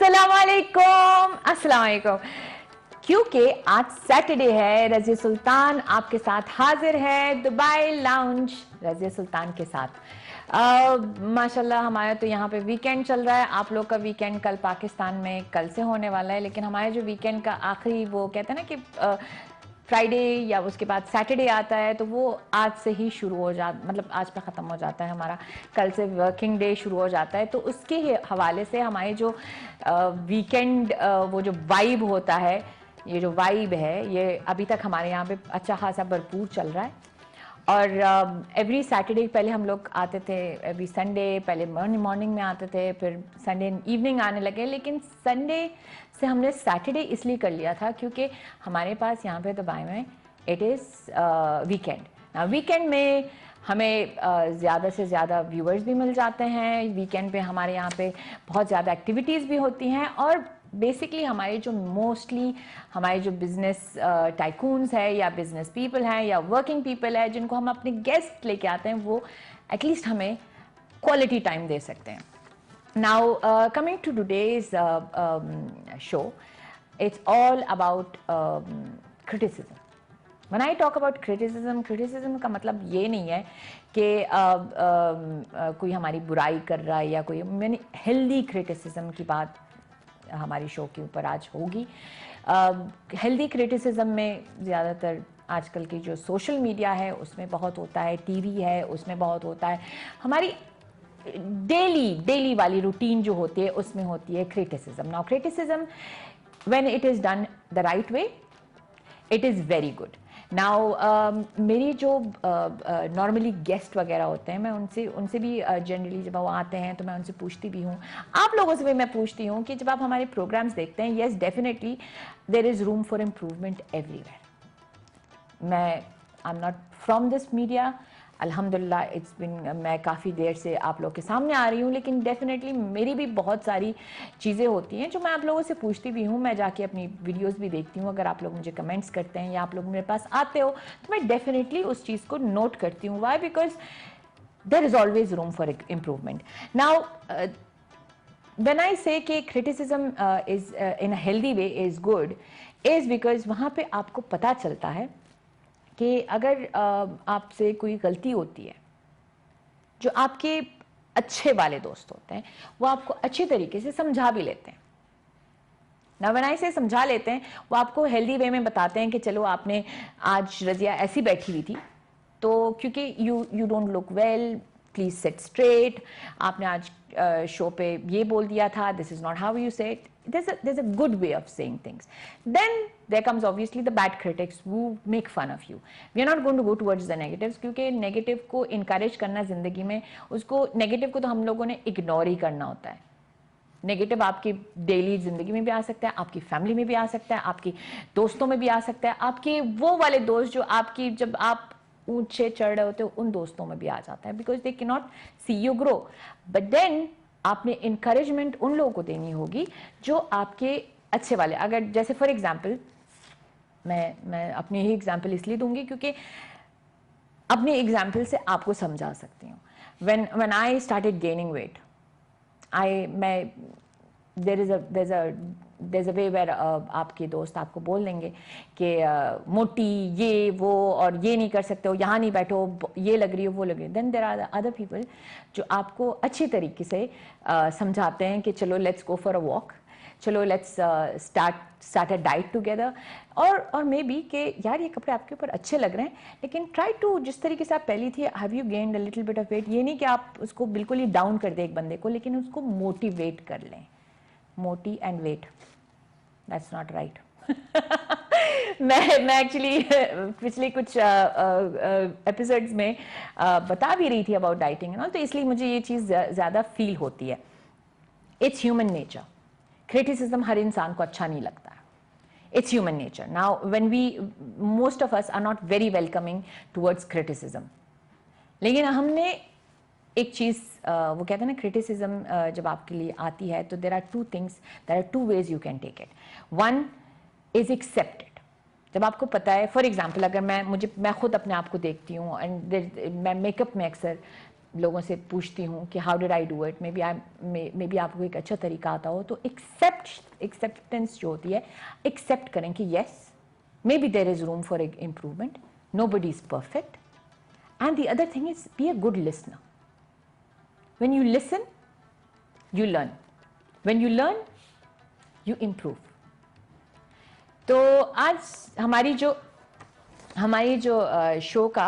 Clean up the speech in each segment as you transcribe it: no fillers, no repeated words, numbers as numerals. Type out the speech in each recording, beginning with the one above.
अस्सलाम वालेकुम। क्योंकि आज सैटरडे है, रज़िया सुल्तान आपके साथ हाजिर है दुबई लाउंज रज़िया सुल्तान के साथ। माशाल्लाह हमारा तो यहाँ पे वीकेंड चल रहा है। आप लोग का वीकेंड कल पाकिस्तान में कल से होने वाला है, लेकिन हमारे जो वीकेंड का आखिरी वो कहते हैं ना कि फ्राइडे या उसके बाद सैटरडे आता है, तो वो आज से ही शुरू हो मतलब आज पे ख़त्म हो जाता है हमारा। कल से वर्किंग डे शुरू हो जाता है, तो उसके हवाले से हमारे जो वीकेंड वो जो वाइब होता है, ये जो वाइब है ये अभी तक हमारे यहाँ पे अच्छा खासा भरपूर चल रहा है। और एवरी सैटरडे पहले हम लोग आते थे, एवरी संडे पहले मॉर्निंग में आते थे, फिर संडे इवनिंग आने लगे, लेकिन संडे से हमने सैटरडे इसलिए कर लिया था क्योंकि हमारे पास यहाँ पे दुबई में इट इज़ वीकेंड। वीकेंड में हमें ज़्यादा से ज़्यादा व्यूअर्स भी मिल जाते हैं। वीकेंड पे हमारे यहाँ पे बहुत ज़्यादा एक्टिविटीज़ भी होती हैं, और बेसिकली हमारे जो मोस्टली हमारे जो बिजनेस टाइकून्स है या बिजनेस पीपल हैं या वर्किंग पीपल है जिनको हम अपने गेस्ट लेके आते हैं, वो एटलीस्ट हमें क्वालिटी टाइम दे सकते हैं। Now coming to today's show, it's all about criticism. When I talk about criticism का मतलब ये नहीं है कि कोई हमारी बुराई कर रहा है या कोई, मैंने हेल्दी क्रिटिसिज्म की बात हमारी शो के ऊपर आज होगी। हेल्दी क्रिटिसिज्म में ज़्यादातर आजकल की जो सोशल मीडिया है उसमें बहुत होता है, टीवी है उसमें बहुत होता है, हमारी डेली वाली रूटीन जो होती है उसमें होती है criticism. Now criticism when it is done the right way, it is very good. Now मेरी जो नॉर्मली गेस्ट वगैरह होते हैं, मैं उनसे भी जनरली जब वो आते हैं तो मैं उनसे पूछती भी हूँ, आप लोगों से भी मैं पूछती हूँ कि जब आप हमारे प्रोग्राम्स देखते हैं, yes definitely there is room for improvement everywhere. I am not from this media, अल्हम्दुलिल्लाह इट्स बिन, मैं काफ़ी देर से आप लोग के सामने आ रही हूँ, लेकिन डेफिनेटली मेरी भी बहुत सारी चीज़ें होती हैं जो मैं आप लोगों से पूछती भी हूँ। मैं जाके अपनी वीडियोस भी देखती हूँ, अगर आप लोग मुझे कमेंट्स करते हैं या आप लोग मेरे पास आते हो तो मैं डेफिनेटली उस चीज़ को नोट करती हूँ। Why? Because there is always room for improvement. Now when I say कि criticism is in a healthy way is good, is because वहाँ पे आपको पता चलता है कि अगर आपसे कोई गलती होती है, जो आपके अच्छे वाले दोस्त होते हैं वो आपको अच्छे तरीके से समझा भी लेते हैं। ना बनाई से समझा लेते हैं, वो आपको हेल्दी वे में बताते हैं कि चलो आपने आज रज़िया ऐसी बैठी हुई थी, तो क्योंकि you don't look well, please set straight, आपने आज शो पे ये बोल दिया था, this is not how you set, there's a good way of saying things. Then there comes obviously the bad critics who make fun of you. We are not going to go towards the negatives, क्योंकि negative को encourage करना ज़िंदगी में, उसको negative को तो हम लोगों ने इग्नोर ही करना होता है। नेगेटिव आपकी डेली ज़िंदगी में भी आ सकता है, आपकी फैमिली में भी आ सकता है, आपकी दोस्तों में भी आ सकता है, आपके वो वाले दोस्त जो आपकी जब आप ऊंचे चढ़ रहे होते हो उन दोस्तों में भी आ जाता है, because they can not see you grow. But then आपने इंकरेजमेंट उन लोगों को देनी होगी जो आपके अच्छे वाले, अगर जैसे फॉर एग्जाम्पल मैं अपनी ही एग्जाम्पल इसलिए दूंगी क्योंकि अपनी एग्जाम्पल से आपको समझा सकती हूँ। when I started gaining weight, there's a way where आपके दोस्त आपको बोल देंगे कि मोटी ये वो और ये नहीं कर सकते हो, यहाँ नहीं बैठो, ये लग रही हो वो लग रही हो। Then there are other people जो आपको अच्छी तरीके से समझाते हैं कि चलो let's go for a walk, चलो let's start a diet together, और मे बी कि यार ये कपड़े आपके ऊपर अच्छे लग रहे हैं, लेकिन ट्राई टू, जिस तरीके से आप पहली थी, have you gained a little bit of weight. ये नहीं कि आप उसको बिल्कुल ही डाउन कर दे एक बंदे को, लेकिन उसको मोटिवेट कर लें। मोटी and weight, that's not right. मैं एक्चुअली पिछले कुछ एपिसोड्स में बता भी रही थी अबाउट डाइटिंग ना, तो इसलिए मुझे ये चीज़ ज़्यादा फील होती है। इट्स ह्यूमन नेचर, क्रिटिसिज्म हर इंसान को अच्छा नहीं लगता है, it's human nature. Now when we, most of us are not very welcoming towards criticism, लेकिन हमने एक चीज़ वो कहते हैं ना, क्रिटिसिज्म जब आपके लिए आती है तो there are two things, there are two ways you can take it. One is accepted, जब आपको पता है, फॉर एग्जाम्पल अगर मैं खुद अपने आप को देखती हूँ एंड मैं मेकअप में अक्सर लोगों से पूछती हूँ कि how did I do it, may be आपको एक अच्छा तरीका आता हो, तो एक्सेप्टेंस जो होती है, एक्सेप्ट करें कि yes maybe there is room for improvement, nobody is perfect, and the other thing is be a good listener. When you listen you learn, when you learn you improve. तो आज हमारी जो show का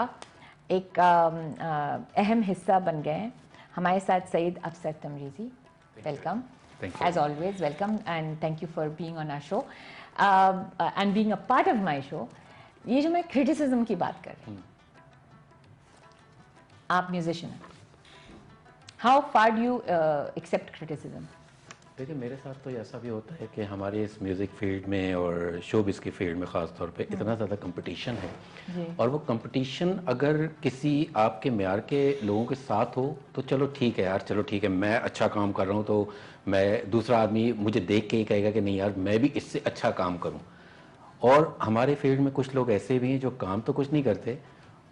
एक अहम हिस्सा बन गए हैं हमारे साथ Saeed Afsar Tamrizi. Welcome, as always welcome, and thank you for being on our show and being a part of my show. ये जो मैं क्रिटिसिज्म की बात कर रही हूँ, आप म्यूजिशियन हैं, how far do you accept criticism? देखिए, मेरे साथ तो ऐसा भी होता है कि हमारे इस म्यूज़िक फील्ड में और शोबिस की फील्ड में ख़ास तौर पे इतना ज़्यादा कंपटीशन है जी. और वो कंपटीशन अगर किसी आपके म्यार के लोगों के साथ हो तो चलो ठीक है यार, चलो ठीक है, मैं अच्छा काम कर रहा हूँ तो मैं, दूसरा आदमी मुझे देख के ही कहेगा कि नहीं यार मैं भी इससे अच्छा काम करूँ. और हमारे फील्ड में कुछ लोग ऐसे भी हैं जो काम तो कुछ नहीं करते,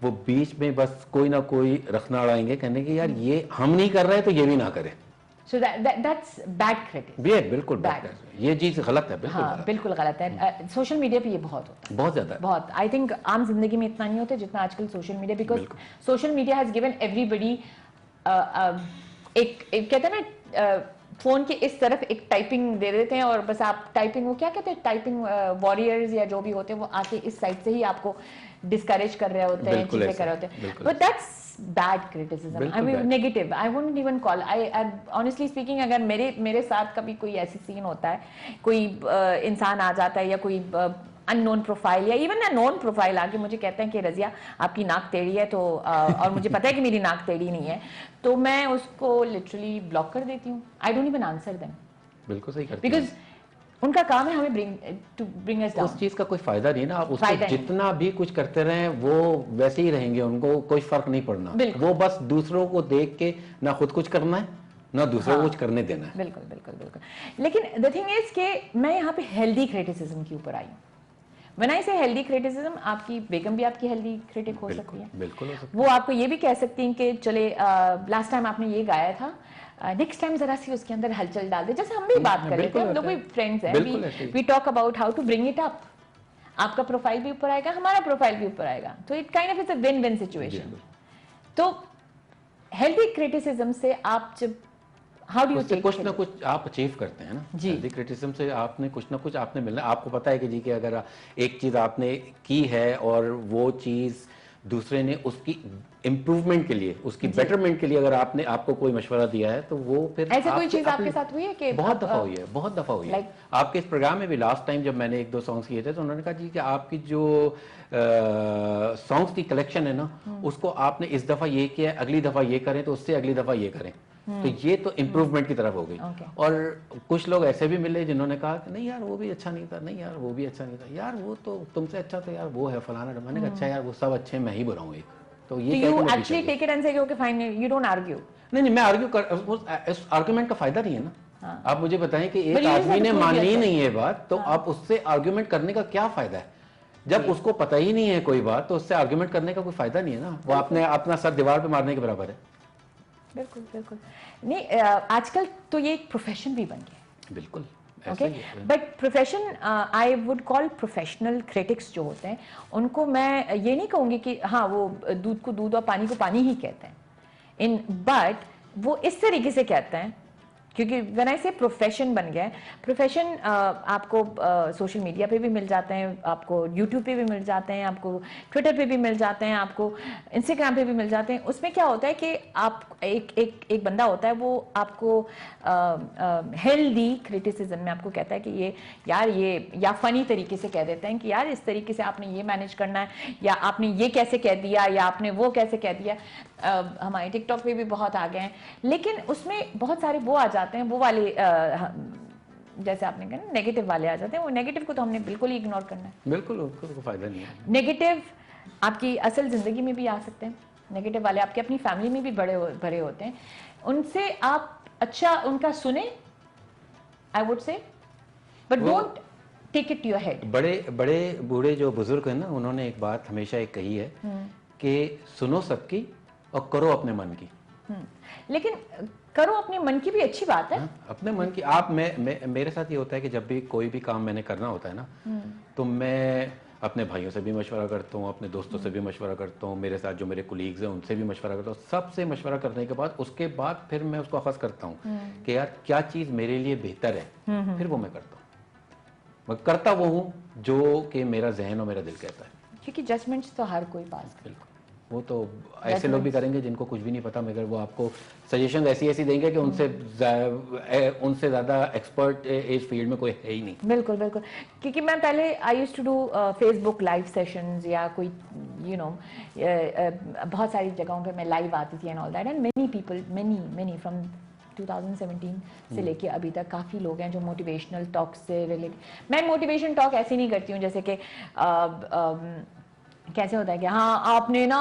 वो बीच में बस कोई ना कोई रखना अड़ाएंगे, कहने कि यार ये हम नहीं कर रहे तो ये भी ना करें. So that's bad criticism. ये बिल्कुल बैड है, ये चीज़ गलत है, बिल्कुल हाँ, गलत. बिल्कुल गलत है. सोशल मीडिया पे ये बहुत होता है, बहुत ज़्यादा है. बहुत. आई थिंक आम जिंदगी में इतना नहीं होता जितना आजकल social media, because social media has given everybody एक कहते हैं ना, फोन के इस तरफ एक टाइपिंग दे देते हैं और बस आप टाइपिंग, वो क्या कहते हैं, टाइपिंग वॉरियर्स या जो भी होते हैं, वो आके इस साइड से ही आपको डिस्करेज कर रहे होते हैं, चीजें कर रहे होते हैं. But that's bad criticism, I mean negative. I wouldn't even call, I honestly speaking, अगर मेरे साथ कभी कोई ऐसी सीन होता है, कोई इंसान आ जाता है या कोई अननोन प्रोफाइल या इवन अ नोन प्रोफाइल आके मुझे कहते हैं कि रजिया आपकी नाक टेढ़ी है, तो और मुझे पता है कि मेरी नाक टेढ़ी नहीं है, तो मैं उसको लिटरली ब्लॉक कर देती हूँ. I don't even answer them. बिल्कुल सही करती हैं. बिकॉज उनका काम है हमें ब्रिंग अस डाउन. उस चीज़ का कोई फायदा नहीं ना, आप उसको जितना भी कुछ करते रहें वो वैसे ही रहेंगे, उनको कोई फर्क नहीं पड़ना. वो बस दूसरों को देख के ना खुद कुछ करना है ना दूसरों को कुछ करने देना है. बिल्कुल बिल्कुल बिल्कुल. लेकिन द थिंग इज कि मैं यहाँ पे हेल्दी क्रिटिसिज्म के ऊपर आई हूँ. व्हेन आई से हेल्दी क्रिटिसिज्म, आपकी बेगम भी आपकी हेल्दी क्रिटिक हो सकती है. बिल्कुल हो सकती है. वो आपको ये भी कह सकती हैं कि चले लास्ट टाइम आपने ये गाया था, नेक्स्ट टाइम जरा सी उसके अंदर हलचल डाल दे. जैसे हम भी बात कर लेते हैं, हम लोग भी फ्रेंड्स हैं, we talk about how to bring it up. आपका प्रोफाइल भी ऊपर आएगा, हमारा प्रोफाइल भी ऊपर आएगा, तो it kind of is a win win situation. तो हेल्दी क्रिटिसिज्म से आप जब, हाउ डू यू टेक, कुछ ना कुछ आप अचीव करते हैं ना. हेल्दी क्रिटिसिज्म से आपने कुछ ना कुछ आपने मिलना. आपको पता है कि जी कि अगर एक चीज़ आपने की है और वो चीज़ दूसरे ने उसकी इम्प्रूवमेंट के लिए, उसकी बेटरमेंट के लिए अगर आपने आपको कोई मशवरा दिया है तो वो फिर ऐसे कोई चीज आपके साथ हुई है कि बहुत दफा हुई है, बहुत दफा हुई है. आपके इस प्रोग्राम में भी लास्ट टाइम जब मैंने 1-2 सॉन्ग्स किए थे तो उन्होंने कहा जी कि आपकी जो सॉन्ग्स की कलेक्शन है ना, उसको आपने इस दफा ये किया, अगली दफा ये करें तो उससे अगली दफा ये करें. तो ये तो इम्प्रूवमेंट की तरफ हो गई. और कुछ लोग ऐसे भी मिले जिन्होंने कहा कि नहीं यार वो भी अच्छा नहीं था, नहीं यार वो भी अच्छा नहीं था, यार वो तो तुमसे अच्छा था, यार वो है फलाना. मैंने कहा अच्छा यार वो सब अच्छे, मैं ही बुरा हूँ एक. तो ये you actually take it and say okay fine, you don't argue. नहीं, मैं आर्ग्यू कर, उस आर्गुमेंट का फायदा नहीं है ना. आप मुझे बताएं कि एक आदमी ने मानी ही नहीं है बात, तो आप उससे आर्ग्यूमेंट करने का क्या फायदा है? जब उसको पता ही नहीं है कोई बात, तो उससे आर्ग्यूमेंट करने का कोई फायदा नहीं है ना. वो आपने अपना सर दीवार पे मारने के बराबर है. बिल्कुल बिल्कुल. नहीं, आजकल तो ये एक प्रोफेशन भी बन गया. बिल्कुल. Okay, but profession, I would call professional critics जो होते हैं उनको मैं ये नहीं कहूँगी कि हाँ वो दूध को दूध और पानी को पानी ही कहते हैं, बट वो इस तरीके से कहते हैं क्योंकि व्हेन आई से प्रोफेशन बन गया है. प्रोफेशन आपको सोशल मीडिया पे भी मिल जाते हैं, आपको यूट्यूब पे भी मिल जाते हैं, आपको ट्विटर पे भी मिल जाते हैं, आपको इंस्टाग्राम पे भी मिल जाते हैं. उसमें क्या होता है कि आप एक बंदा होता है, वो आपको हेल्दी क्रिटिसिज्म में आपको कहता है कि ये यार ये, या फनी तरीके से कह देते हैं कि यार इस तरीके से आपने ये मैनेज करना है, या आपने ये कैसे कह दिया, या आपने वो कैसे कह दिया. हमारे टिकटॉक पे भी बहुत आ गए हैं, लेकिन उसमें बहुत सारे वो आ जाते हैं, वो वाले जैसे आपने कहा नेगेटिव वाले आ जाते हैं. वो नेगेटिव को तो हमने बिल्कुल ही इग्नोर करना है. बिल्कुल, उसको फायदा नहीं है. नेगेटिव आपकी असल जिंदगी में भी आ सकते हैं. नेगेटिव वाले आपके अपनी फैमिली में भी भरे होते हैं. उनसे आप अच्छा उनका सुने, I would say, but don't take it to your head. बड़े बूढ़े जो बुजुर्ग हैं ना, उन्होंने एक बात हमेशा एक कही है कि सुनो सबकी और करो अपने मन की. लेकिन करो अपने मन की भी अच्छी बात है। अपने मन की आप मेरे साथ ये होता है कि जब भी कोई भी काम मैंने करना होता है ना, तो मैं अपने भाइयों से भी मशवरा करता हूँ, अपने दोस्तों से भी मशवरा करता हूँ, मेरे साथ जो मेरे कोलीग्स हैं उनसे भी मशवरा करता हूँ। सबसे मशवरा करने के बाद उसके बाद फिर मैं उसको अखज़ करता हूँ कि यार क्या चीज़ मेरे लिए बेहतर है, फिर वो मैं करता हूँ। मैं करता वो हूँ जो कि मेरा जहन और मेरा दिल कहता है। क्योंकि जजमेंट्स तो हर कोई पास करता है। बिल्कुल, वो तो ऐसे लोग भी करेंगे जिनको कुछ भी नहीं पता, मगर वो आपको सजेशन ऐसी देंगे कि उनसे ज़्यादा एक्सपर्ट इस फील्ड में कोई है ही नहीं। बिल्कुल बिल्कुल, क्योंकि मैं पहले I used to do Facebook live sessions या कोई बहुत सारी जगहों पे मैं लाइव आती थी and all that, and many from 2017 से लेके अभी तक काफ़ी लोग हैं जो मोटिवेशनल टॉक से रिलेटेड। मैं मोटिवेशन टॉक ऐसे नहीं करती हूँ जैसे कि कैसे होता है कि हाँ आपने ना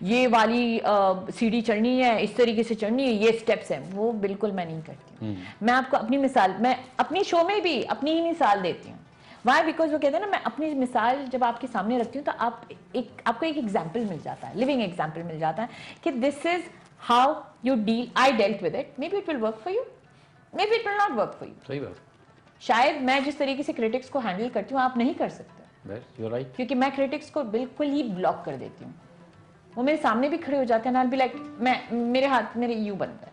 ये वाली सीढ़ी चढ़नी है, इस तरीके से चढ़नी है, ये स्टेप्स हैं, वो बिल्कुल मैं नहीं करती हूँ। मैं आपको अपनी मिसाल, मैं अपनी शो में भी अपनी ही मिसाल देती हूँ। वाई? बिकॉज वो कहते हैं ना, मैं अपनी मिसाल जब आपके सामने रखती हूँ तो आपको एक एग्जाम्पल मिल जाता है, लिविंग एग्जाम्पल मिल जाता है कि this is how you deal, I dealt with it, may be it will work for you, may be it will not work for you. सही बात। शायद मैं जिस तरीके से क्रिटिक्स को हैंडल करती हूँ आप नहीं कर सकते। You're right. क्योंकि मैं क्रिटिक्स को बिल्कुल ही ब्लॉक कर देती हूँ। वो मेरे सामने भी खड़े हो जाते हैं ना, लाइक मेरे हाथ मेरे यू बनता है,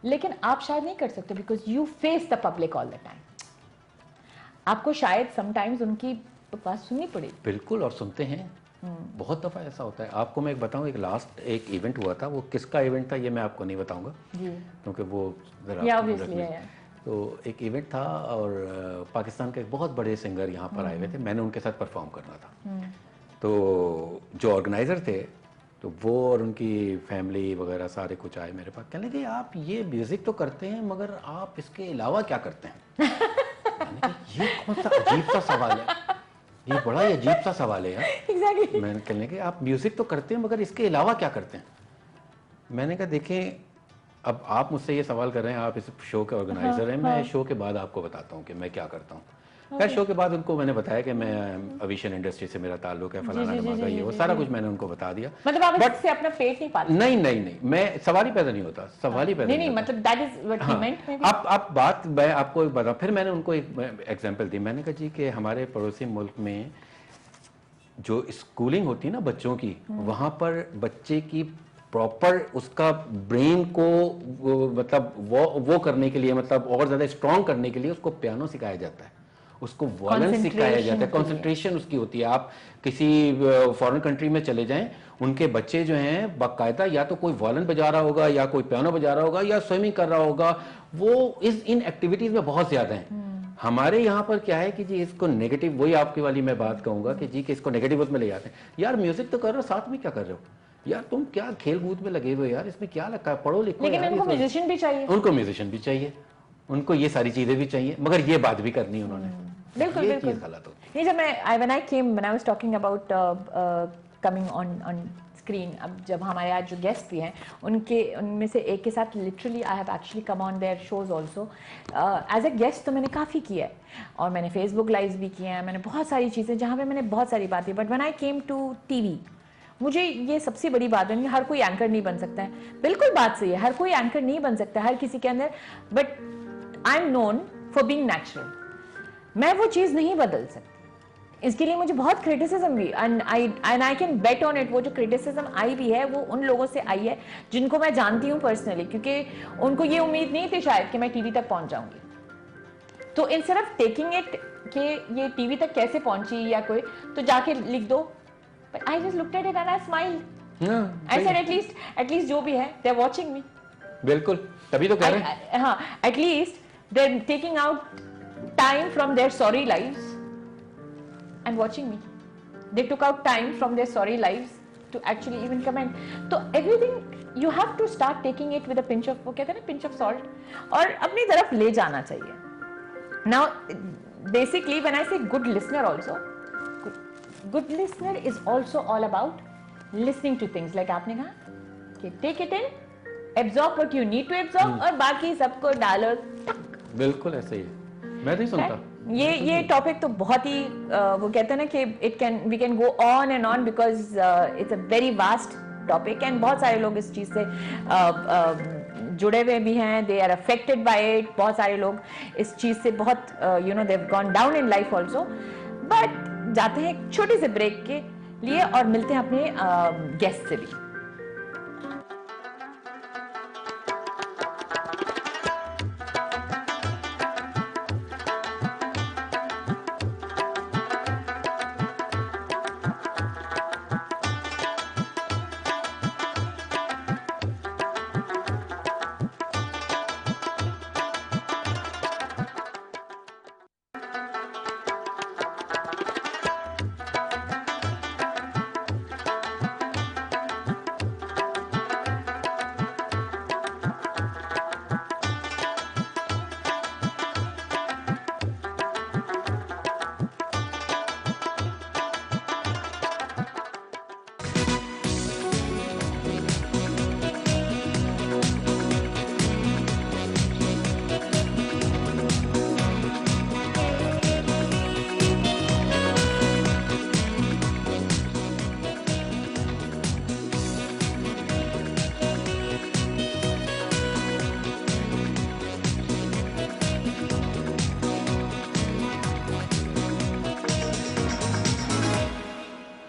लेकिन आप शायद नहीं कर सकते because you face the public all the time. आपको शायद समटाइम्स उनकी बात सुननी पड़ेगी। बिल्कुल, और सुनते हैं। बहुत दफ़ा ऐसा होता है। आपको मैं एक बताऊं, एक इवेंट हुआ था, वो किसका इवेंट था ये मैं आपको नहीं बताऊंगा क्योंकि वो तो एक इवेंट था और पाकिस्तान के एक बहुत बड़े सिंगर यहाँ पर आए हुए थे, मैंने उनके साथ परफॉर्म करना था। तो जो ऑर्गेनाइज़र थे तो वो और उनकी फैमिली वगैरह सारे कुछ आए मेरे पास, कहने लगे आप ये म्यूज़िक तो करते हैं मगर आप इसके अलावा क्या करते हैं? ये कौन सा अजीब सा सवाल है, ये बड़ा ही अजीब सा सवाल है यार। Exactly. मैंने कहने लगे आप म्यूज़िक तो करते हैं मगर इसके अलावा क्या करते हैं? मैंने कहा देखें, अब आप मुझसे ये सवाल कर रहे हैं, आप इस शो के ऑर्गेनाइजर हैं, मैं शो के बाद आपको बताता हूँ कि मैं क्या करता हूँ। खैर शो के बाद उनको मैंने बताया कि मैं अविशन इंडस्ट्री से मेरा ताल्लुक है, फलाना ढमाका, ये वो सारा कुछ मैंने उनको बता दिया। मतलब आप इससे अपना पेट नहीं पालते? नहीं, मैं सवाल ही पैदा नहीं होता, सवाल ही पैदा नहीं, मतलब that is what he meant may be. आप बात मैं आपको बता, फिर मैंने उनको एक एग्जांपल दी। मैंने कहा जी कि हमारे पड़ोसी मुल्क में जो स्कूलिंग होती है ना बच्चों की, वहाँ पर बच्चे की प्रॉपर उसका ब्रेन को मतलब वो करने के लिए, मतलब और ज़्यादा स्ट्रॉन्ग करने के लिए उसको पियानो सिखाया जाता है, उसको वॉयलिन सिखाया जाता है, कंसंट्रेशन उसकी होती है। आप किसी फॉरेन कंट्री में चले जाएं, उनके बच्चे जो हैं बाकायदा या तो कोई वॉयलिन बजा रहा होगा या कोई पियानो बजा रहा होगा या स्विमिंग कर रहा होगा, वो इन एक्टिविटीज़ में बहुत ज़्यादा हैं। हमारे यहाँ पर क्या है कि जी इसको नेगेटिव, वही आपकी वाली मैं बात कहूँगा कि जी कि इसको नेगेटिव उसमें ले जाते हैं। यार म्यूजिक तो कर रहे हो, साथ में क्या कर रहे हो यार, तुम क्या खेल कूद में लगे हुए यार, इसमें क्या लगता है, पढ़ो लिखो। लेकिन उनको म्यूजिशियन भी चाहिए, उनको म्यूजिशियन भी चाहिए, उनको ये सारी चीजें भी चाहिए, मगर ये बात भी करनी उन्होंने। बिल्कुल ये चीज गलत होती है। ये जब when I was talking about coming on screen, अब जब हमारे आज जो गेस्ट भी हैं उनमें से एक के साथ literally I have actually come on their shows also as a guest. तो मैंने काफ़ी किया है और मैंने फेसबुक लाइव भी किए हैं, मैंने बहुत सारी चीज़ें जहाँ पे मैंने बहुत सारी बातें, but when I came to TV, मुझे ये सबसे बड़ी बात है, हर कोई एंकर नहीं बन सकता है। बिल्कुल बात सही है, हर कोई एंकर नहीं बन सकता हर किसी के अंदर, but I am known for being natural. मैं वो चीज़ नहीं बदल सकती, इसके लिए मुझे बहुत क्रिटिसिज्म भी, and I can bet on it. वो जो क्रिटिसिज्म आई भी है वो उन लोगों से आई है जिनको मैं जानती हूँ पर्सनली, क्योंकि उनको ये उम्मीद नहीं थी शायद कि मैं टीवी तक पहुंच जाऊंगी। तो इंस्टेड ऑफ टेकिंग इट कि ये टीवी तक कैसे पहुंची या कोई, तो जाके लिख दो। But I just looked at it and I smiled. I said at least जो भी है दे आर वाचिंग मी। बिल्कुल, तभी तो कह रहे हैं। हाँ, at least they are taking out time from their sorry lives and watching me. They took out time from their sorry lives to actually even comment. So everything you have to start taking it with a pinch of, वो कहते हैं ना pinch of salt, और अपनी तरफ ले जाना चाहिए. Now basically when I say good listener also, good listener is also all about listening to things, like आपने कहा कि take it in, absorb what you need to absorb, और बाकी सबको डालो। बिल्कुल ऐसे ही, मैं नहीं सुनता। ये टॉपिक तो बहुत ही वो कहते हैं ना कि we can go on and on because it's a very vast topic and बहुत सारे लोग इस चीज़ से जुड़े हुए भी हैं, they are affected by it. बहुत सारे लोग इस चीज़ से बहुत you know they have gone down in life also. But जाते हैं एक छोटे से ब्रेक के लिए और मिलते हैं अपने गेस्ट से भी।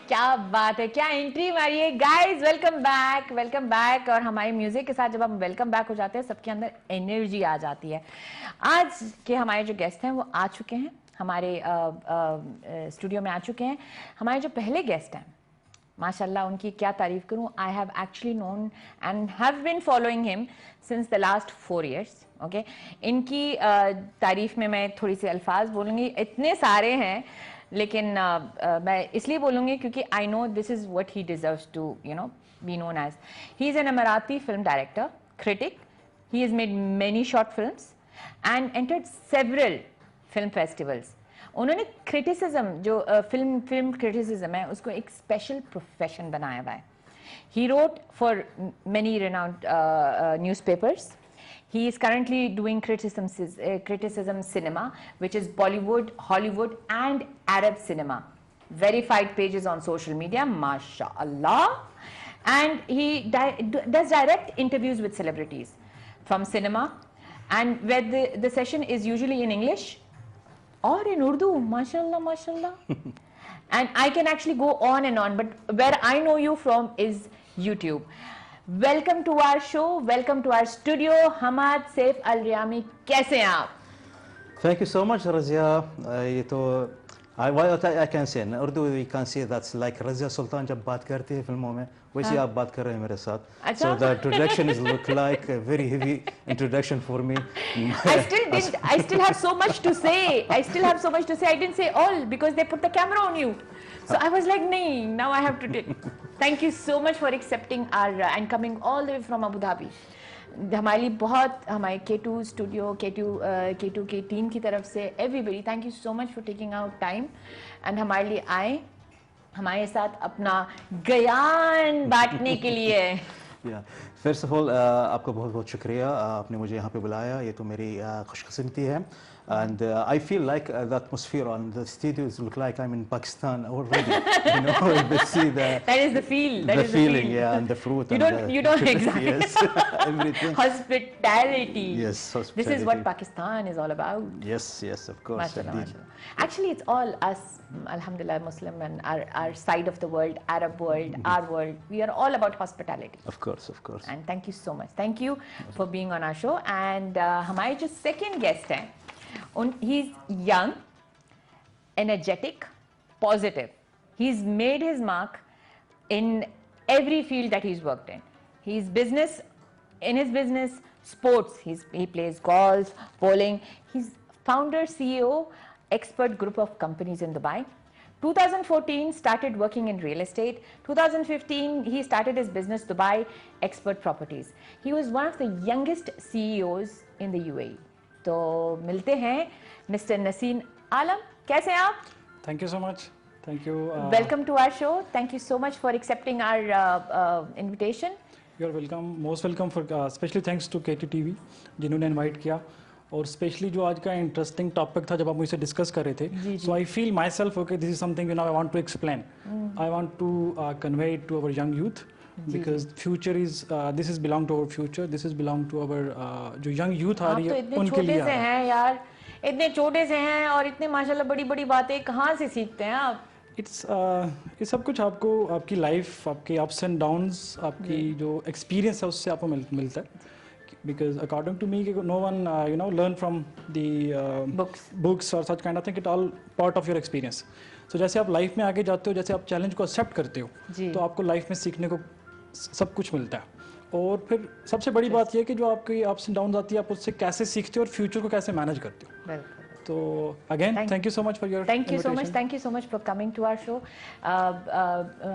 क्या बात है, क्या एंट्री मारी है गाइस। Welcome back. और हमारी म्यूजिक के साथ जब हम वेलकम बैक हो जाते हैं सबके अंदर एनर्जी आ जाती है। आज के हमारे जो गेस्ट हैं वो आ चुके हैं, हमारे स्टूडियो में आ चुके हैं। हमारे जो पहले गेस्ट हैं माशाल्लाह, उनकी क्या तारीफ करूं। I have actually known and have been following him since the last 4 years। Okay, इनकी तारीफ में मैं थोड़ी सी अल्फाज बोलूँगी, इतने सारे हैं लेकिन मैं इसलिए बोलूँगी क्योंकि I know this is what he deserves to you know be known as. He is an Emirati film director, critic. He has made many short films and entered several film festivals. उन्होंने criticism जो film criticism है उसको एक special profession बनाया हुआ है। He wrote for many renowned newspapers. He is currently doing criticism cinema, which is Bollywood, Hollywood and Arab cinema. Verified pages on social media, mashallah. And he does direct interviews with celebrities from cinema, and where the session is usually in English or in Urdu, mashallah. And I can actually go on and on, but where I know you from is YouTube. Welcome to our show, welcome to our studio, Hamad Saif Al Riyami. कैसे हैं आप? Thank you so much, Razia. ये तो what I can say in Urdu, we can say that's like Razia Sultan जब बात करती है फिल्मों में, वैसे आप बात कर रहे हैं मेरे साथ. अच्छा? So the introduction is look like a very heavy introduction for me. I still have so much to say. I didn't say all because they put the camera on you. So I was like, nahin, now I have to thank you so much for accepting our and coming all the way from Abu Dhabi. हमारे लिए बहुत, हमारे K2 studio, K2 की team की तरफ से everybody, thank you so much for taking out time and हमारे लिए आए, हमारे साथ अपना ज्ञान बांटने के लिए। First of all, आपका बहुत बहुत शुक्रिया, आपने मुझे यहाँ पे बुलाया, ये तो मेरी खुशकिस्मती है. And I feel like the atmosphere on the studios look like I'm in Pakistan already. You know, you see the that is the feel. That the is feeling, the feel. yeah, and the fruit. You don't exactly. Yes, everything. Hospitality. Yes, hospitality. This is what Pakistan is all about. Yes, of course. Mashallah, mashallah. Actually, it's all us, alhamdulillah, Muslim and our side of the world, Arab world, our world. We are all about hospitality. Of course. And thank you so much. Thank you for being on our show. And हमारे जो second guest हैं, he's young, energetic, positive. He's made his mark in every field that he's worked in. He's in his business, sports. He plays golf, bowling. He's founder, CEO, expert group of companies in Dubai. 2014 started working in real estate. 2015 he started his business Dubai Expert Properties. He was one of the youngest CEOs in the UAE. तो मिलते हैं mister नसीन आलम, कैसे हैं आप? Thank you so much. Thank you. Welcome to our show. Thank you so much for accepting our invitation. You're welcome. Most welcome for especially thanks to KTTV जिन्होंने invite किया. और specially जो आज का इंटरेस्टिंग टॉपिक था जब आप मुझसे डिस्कस कर रहे थे, so I feel myself okay this is something you know I want to explain, I want to convey it to our young youth because future is this is belong to our future, this is belong to our जो young youth आ आप रही तो है इतने उनके छोटे लिए से हैं यार, इतने छोटे से हैं और इतने माशाल्लाह बड़ी बड़ी बातें कहाँ से सीखते हैं आप? इट्स ये सब कुछ आपको आपकी लाइफ, आपके अप्स एंड डाउन्स, आपकी जो एक्सपीरियंस है उससे आपको मिलता है। Because according to me no one you know learn from the books और such kind of thing, it all part of your experience. So जैसे आप लाइफ में आगे जाते हो, जैसे आप चैलेंज को एक्सेप्ट करते हो, तो आपको लाइफ में सीखने को सब कुछ मिलता है। और फिर सबसे बड़ी बात यह है कि जो आपकी अप्स एंड डाउन्स आती है, आप उससे कैसे सीखते हो और फ्यूचर को कैसे मैनेज करते हो। तो again thank you so much for your thank you so much for coming to our show.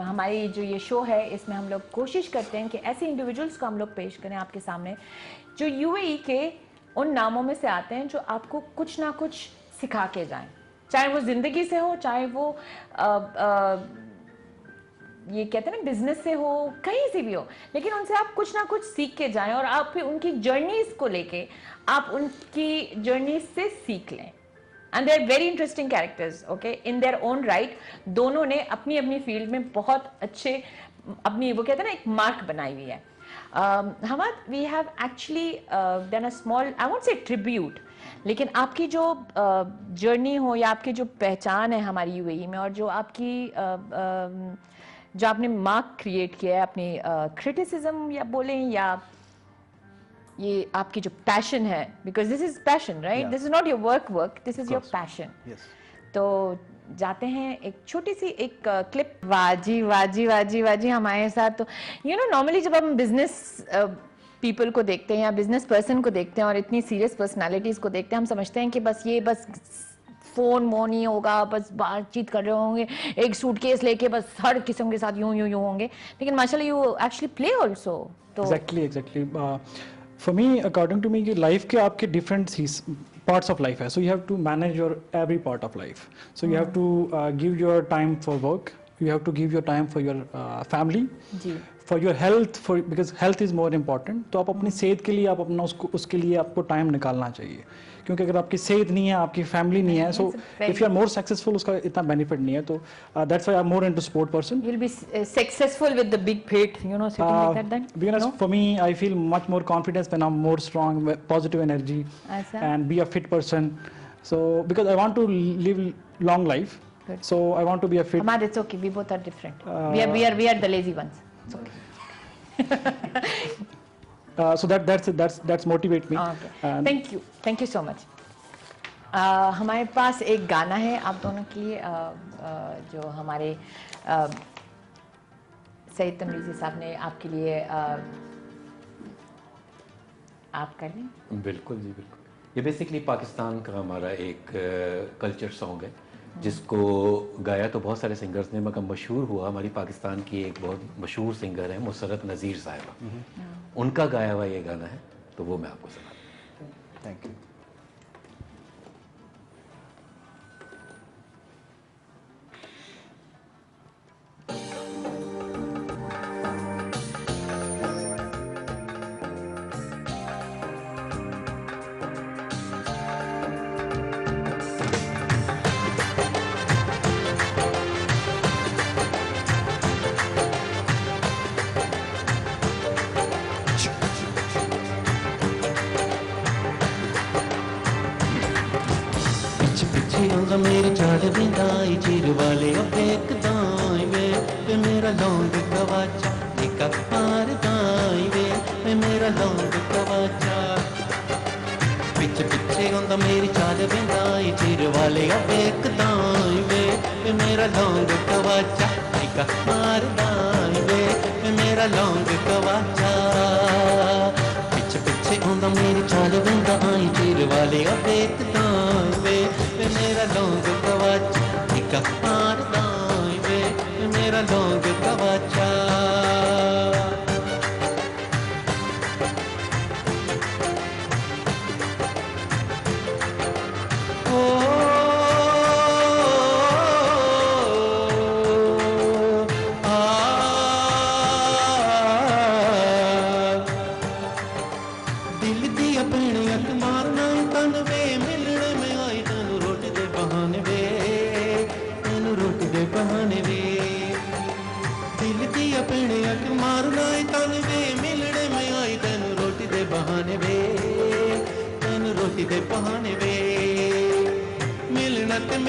हमारी जो ये शो है इसमें हम लोग कोशिश करते हैं कि ऐसे इंडिविजुअल्स को हम लोग पेश करें आपके सामने जो यूएई के उन नामों में से आते हैं जो आपको कुछ ना कुछ सिखा के जाएं, चाहे वो ज़िंदगी से हो, चाहे वो ये कहते हैं ना बिजनेस से हो, कहीं से भी हो, लेकिन उनसे आप कुछ ना कुछ सीख के जाएं और आप फिर उनकी जर्नीज को लेके आप उनकी जर्नी से सीख लें। And they are very interesting characters, okay, in their own right. दोनों ने अपनी अपनी फील्ड में बहुत अच्छे अपनी वो कहते हैं ना एक मार्क बनाई हुई है। Hamad, we have actually done a small, I won't say tribute, लेकिन आपकी जो जर्नी हो या आपकी जो पहचान है हमारी यूएई में, और जो आपकी जो आपने मार्क क्रिएट किया है अपनी क्रिटिसिज्म या बोलें, या ये आपकी जो पैशन है, because this is passion, right, this is not your work, this is your passion. तो जाते हैं एक छोटी सी एक क्लिप। वाजी वाजी वाजी वाजी हमारे साथ। तो यू नो नॉर्मली जब हम बिजनेस पीपल को देखते हैं या बिजनेस पर्सन को देखते हैं और इतनी सीरियस पर्सनालिटीज को देखते हैं, हम समझते हैं कि बस ये बस फोन मोन ही होगा, बस बातचीत कर रहे होंगे, एक सूटकेस लेके बस हर किस्म के साथ यूं यूं यूं होंगे, लेकिन माशाल्लाह यू एक्चुअली प्ले आल्सो। तो exactly for me, according to me, कि लाइफ के आपके डिफरेंट parts of life है, so you have to manage your every part of life, so you have to give your time for work, you have to give your time for your family, for your health, because health is more important। तो आप अपनी सेहत के लिए आप अपना उसके लिए आपको टाइम निकालना चाहिए, क्योंकि अगर आपकी सेहत नहीं है, आपकी फैमिली नहीं है, so if you are more successful, उसका इतना बेनिफिट नहीं है। तो that's why I am more into sport person. You will be successful with the big fate, you know, sitting like that then. Because for me, I feel much more confidence when I'm more strong, positive energy, and be a fit person. So because I want to live long life, so I want to be a fit. Hamad, it's okay. We both are different. We are the lazy ones. It's okay. So that's motivate me. Okay. Thank you so much. हमारे पास एक गाना है आप दोनों के लिए, जो हमारे सईद तमरीज़ी साहब ने आपके लिए आप कर लें। बिल्कुल जी, बिल्कुल। ये बेसिकली पाकिस्तान का हमारा एक कल्चर सॉन्ग है, जिसको गाया तो बहुत सारे सिंगर्स ने, मगर मशहूर हुआ हमारी पाकिस्तान की एक बहुत मशहूर सिंगर है मुसरत नज़ीर साहिबा, उनका गाया हुआ ये गाना है, तो वो मैं आपको सुना। Thank you. मेरी चाल बिंदाई चीर वाले देखदाई वे मेरा लौंग गवाचा टिका मार दाई वे मेरा लौंग गवाचा पिछ पिछे होंदा मेरी चाल बिंदाई चीर वाले देखदाई वे मेरा लौंग गवाचा टिका मार दाई वे मेरा लौंग गवाचा पिछ पिछे होंदा मेरी चाल बिंदाई चीर वाले देखदाई वे मेरा लौंग गवाचा टिका मारदा वे मेरा लौंग गवाचा। दिल दिया भेड़िया मारना तन वे मिलने में आई तेनू रोटी दे बहाने वे, तेनू रोटी दे बहाने वे, दिल दिया भेड़िया मारना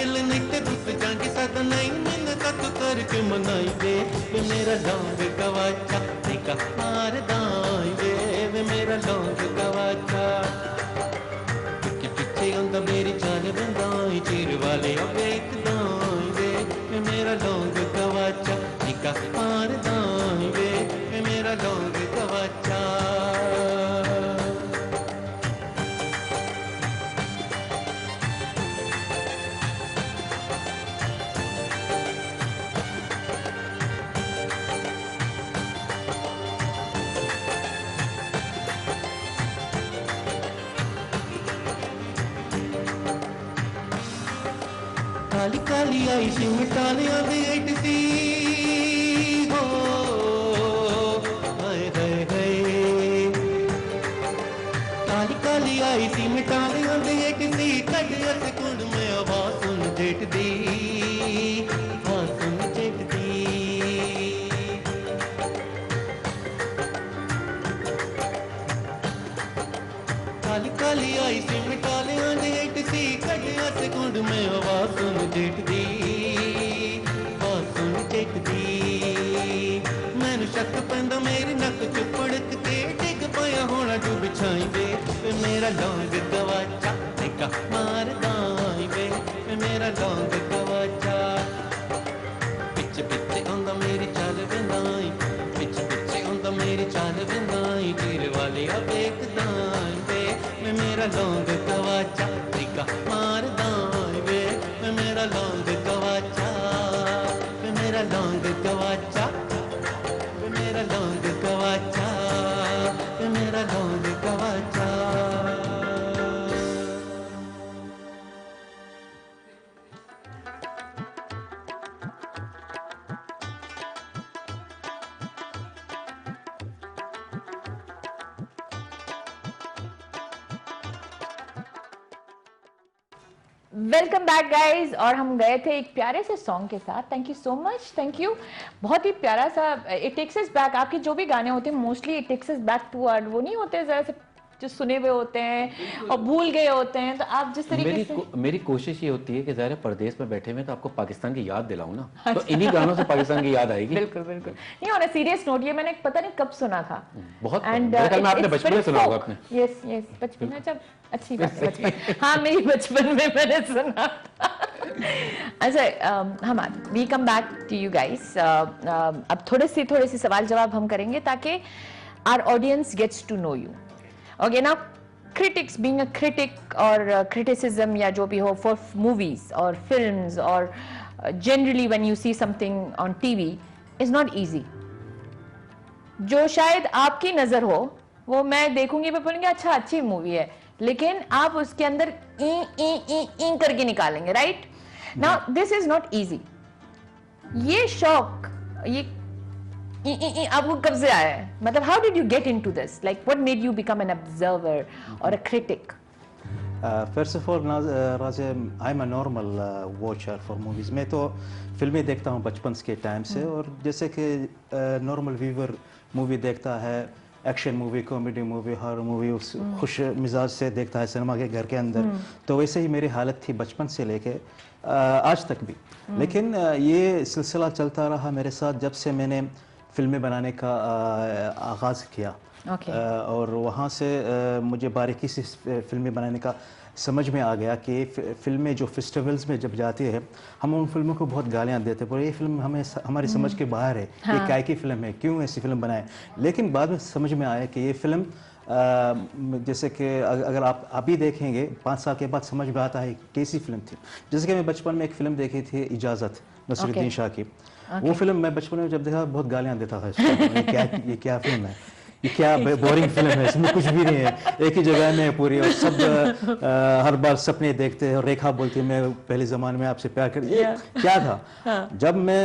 मिलने ते रुस जाएंगे सदा नहीं मिन्नत तू करके मनाई वे मेरा लौंग गवाचा निका मार दाई वे मेरा लौंग गवाचा के पीछे आंदा मेरी चाल बंदाई चीर वाले अबे एक दाई वे मेरा लौंग गवाचा निका मार दाई वे मेरा लौंग गवाचा काली काली आई सी मिटालियां दी इट सी हो हाय हाय हाय काली काली आई सी मिटालियां दी इट सी कटिया सेकंड में आवाज सुन जेट दी आवाज सुन jet the Kali Kali I C मिटालियां the it सी कटिया सेकंड में आवाज सुन जेट दी आवाज सुन जेट दी मैनू शक पैंदा मेरी नक च पड़क के डिग पाया होना तू बिछाई वे मेरा लौंग गवाचा निका मार दाई वे मेरा लौंग गवाचा पिछ पिछे आंदा मेरी चाल विंदाई पिछ पिछे आंदा मेरी चाल विंदाई तीर वाले अब एक दाई वे मेरा लौंग गवाचा निका मार दाई वे मेरा लौंग गवाचा मेरा लौंग गवाचा मेरा लौंग गवाचा मेरा लौंग गवाचा वेलकम बैक गाइज। और हम गए थे एक प्यारे से सॉन्ग के साथ। Thank you so much, thank you. बहुत ही प्यारा सा, इट टेक्स अस बैक। आपके जो भी गाने होते हैं mostly it takes us back to our, वो नहीं होते जरा से जो सुने हुए होते हैं और भूल गए होते हैं। तो आप जिस तरीके से मेरी कोशिश ये होती है कि ज़ाहिर है परदेश में बैठे हुए तो आपको पाकिस्तान की याद दिलाऊं ना, तो इन्हीं गानों से पाकिस्तान की याद आएगी। बिल्कुल बिल्कुल। नहीं, ऑन अ सीरियस नोट, ये मैंने पता नहीं कब सुना था। बहुत And, मेरे ख्याल में आपने it's बचपन में very सुना होगा folk. आपने। यस यस, बचपन में जब अच्छी बात है बचपन। हाँ, मेरी बचपन में मैंने सुना था। अच्छा हम we come back to you guys. अब थोड़े से सवाल जवाब हम करेंगे ताकि our audience gets to know you. Okay ना, critics, being a critic or criticism या जो भी हो for movies or films or generally when you see something on TV is not easy. जो शायद आपकी नजर हो वो मैं देखूंगी, मैं बोलूंगी अच्छा अच्छी मूवी है, लेकिन आप उसके अंदर ई करके निकालेंगे, right? Now this is not easy. ये शौक, ये आपको कब से आया है? मतलब how did you get into this? Like what made you become an observer और a critic? First of all Raje, I am a normal watcher for movies. मैं तो फिल्में देखता हूँ बचपन के टाइम से, और जैसे कि नॉर्मल व्यूवर मूवी देखता है, action movie, comedy movie, horror movie, उस खुश मिजाज से देखता है सिनेमा के घर के अंदर, तो वैसे ही मेरी हालत थी बचपन से लेके आज तक भी। लेकिन ये सिलसिला चलता रहा मेरे साथ जब से मैंने फिल्में बनाने का आगाज़ किया। और वहाँ से मुझे बारीकी से फिल्में बनाने का समझ में आ गया कि फिल्में जो फेस्टिवल्स में जब जाती है, हम उन फिल्मों को बहुत गालियाँ देते पर ये फिल्म हमें हमारी समझ के बाहर है। हाँ। ये क्या की फिल्म है, क्यों ऐसी फिल्म बनाए? लेकिन बाद में समझ में आया कि ये फिल्म जैसे कि अगर आप अभी देखेंगे 5 साल के बाद समझ में आता है कैसी फिल्म थी। जैसे कि मैं बचपन में एक फ़िल्म देखी थी इजाज़त, नसीरुद्दीन शाह की। वो फिल्म मैं बचपन में जब देखा बहुत गालियाँ देता था इसको, ये क्या फिल्म है, ये क्या बोरिंग फिल्म है, इसमें कुछ भी नहीं है, एक ही जगह में पूरी, और सब हर बार सपने देखते हैं, और रेखा बोलती है मैं पहले ज़माने में आपसे प्यार कर, ये क्या था? जब मैं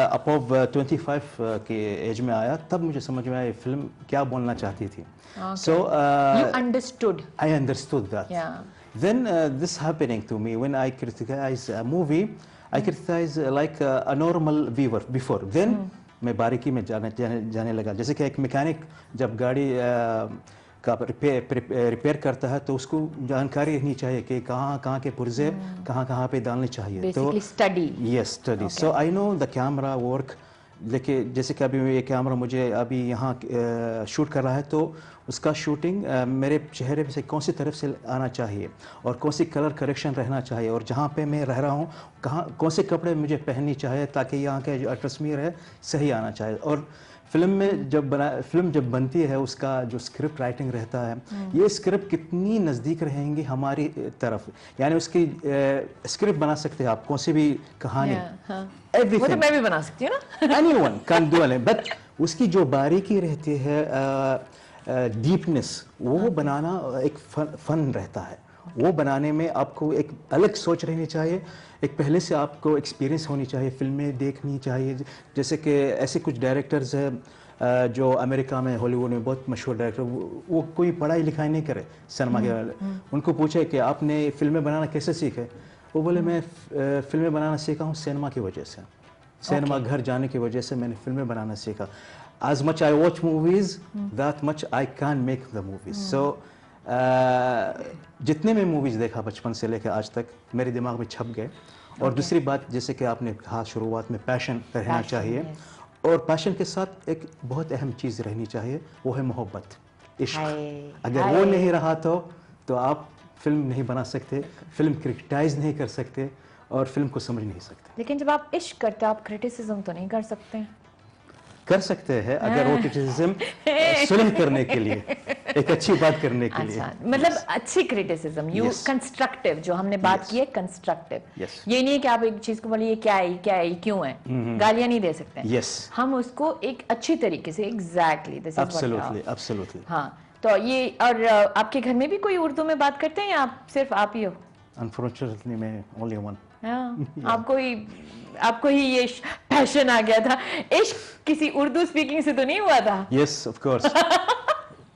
अबव 25 के एज में आया तब मुझे समझ में आया ये फिल्म क्या बोलना चाहती थी। So you understood. I understood that. Yeah. Then this happening to me when I criticize a movie, I criticize like a normal viewer before. Then मैं बारीकी में जाने लगा। जैसे कि एक मैकेनिक जब गाड़ी का रिपेयर करता है तो उसको जानकारी रहनी चाहिए कि कहाँ कहाँ के पुर्जे कहाँ पे डालने चाहिए। Basically study. Yes, study. So I know the camera work. देखिए जैसे कि अभी ये कैमरा मुझे अभी यहाँ शूट कर रहा है तो उसका शूटिंग मेरे चेहरे से कौन सी तरफ से आना चाहिए और कौन सी कलर करेक्शन रहना चाहिए और जहाँ पे मैं रह रहा हूँ कहाँ कौन से कपड़े मुझे पहननी चाहिए ताकि यहाँ के जो एटमॉस्फेयर है सही आना चाहिए। और फिल्म जब बनती है उसका जो स्क्रिप्ट राइटिंग रहता है, ये स्क्रिप्ट कितनी नज़दीक रहेंगी हमारी तरफ, यानी उसकी स्क्रिप्ट बना सकते हैं आप कौन सी भी कहानी, वो तो मैं भी बना सकती हूँ ना। Anyone can do it, but उसकी जो बारीकी रहती है, डीपनेस, वो बनाना एक फन रहता है। वो बनाने में आपको एक अलग सोच रहनी चाहिए, एक पहले से आपको एक्सपीरियंस होनी चाहिए, फिल्में देखनी चाहिए। जैसे कि ऐसे कुछ डायरेक्टर्स हैं जो अमेरिका में हॉलीवुड में बहुत मशहूर डायरेक्टर, वो कोई पढ़ाई लिखाई नहीं करे सिनेमा के वाले। उनको पूछे कि आपने फिल्में बनाना कैसे सीखे, वो बोले मैं फिल्में बनाना सीखा हूँ सिनेमा की वजह से, सिनेमा घर जाने की वजह से मैंने फिल्में बनाना सीखा। As much I watch movies, that much I can make the movies. So जितने मैं मूवीज़ देखा बचपन से लेकर आज तक मेरे दिमाग में छप गए। और दूसरी बात जैसे कि आपने कहा शुरुआत में, पैशन रहना चाहिए, और पैशन के साथ एक बहुत अहम चीज़ रहनी चाहिए, वो है मोहब्बत, इश्क। अगर वो नहीं रहा तो आप फिल्म नहीं बना सकते, फिल्म क्रिटिसाइज नहीं कर सकते और फिल्म को समझ नहीं सकते। लेकिन जब आप इश्क करते हो आप क्रिटिसिज्म तो नहीं कर सकते। कर सकते हैं अगर वो क्रिटिसिज्म सुलम करने के लिए, एक अच्छी बात करने के लिए। अच्छा, मतलब अच्छी क्रिटिसिज्म, यू कंस्ट्रक्टिव, जो हमने बात की है कंस्ट्रक्टिव। ये नहीं है कि आप एक चीज को बोलिए क्या है, क्यों है, गालियां नहीं दे सकते। यस, हम उसको एक अच्छी तरीके से, एग्जैक्टली दिस इज एब्सोल्युटली। हाँ, तो ये, और आपके घर में भी कोई उर्दू में बात करते हैं या आप सिर्फ आप ही हो? अनफॉर्चुनेटली मैं ओनली वन। आपको ही ये पैशन आ गया था। इश्क किसी उर्दू स्पीकिंग से तो नहीं हुआ था? Yes of course.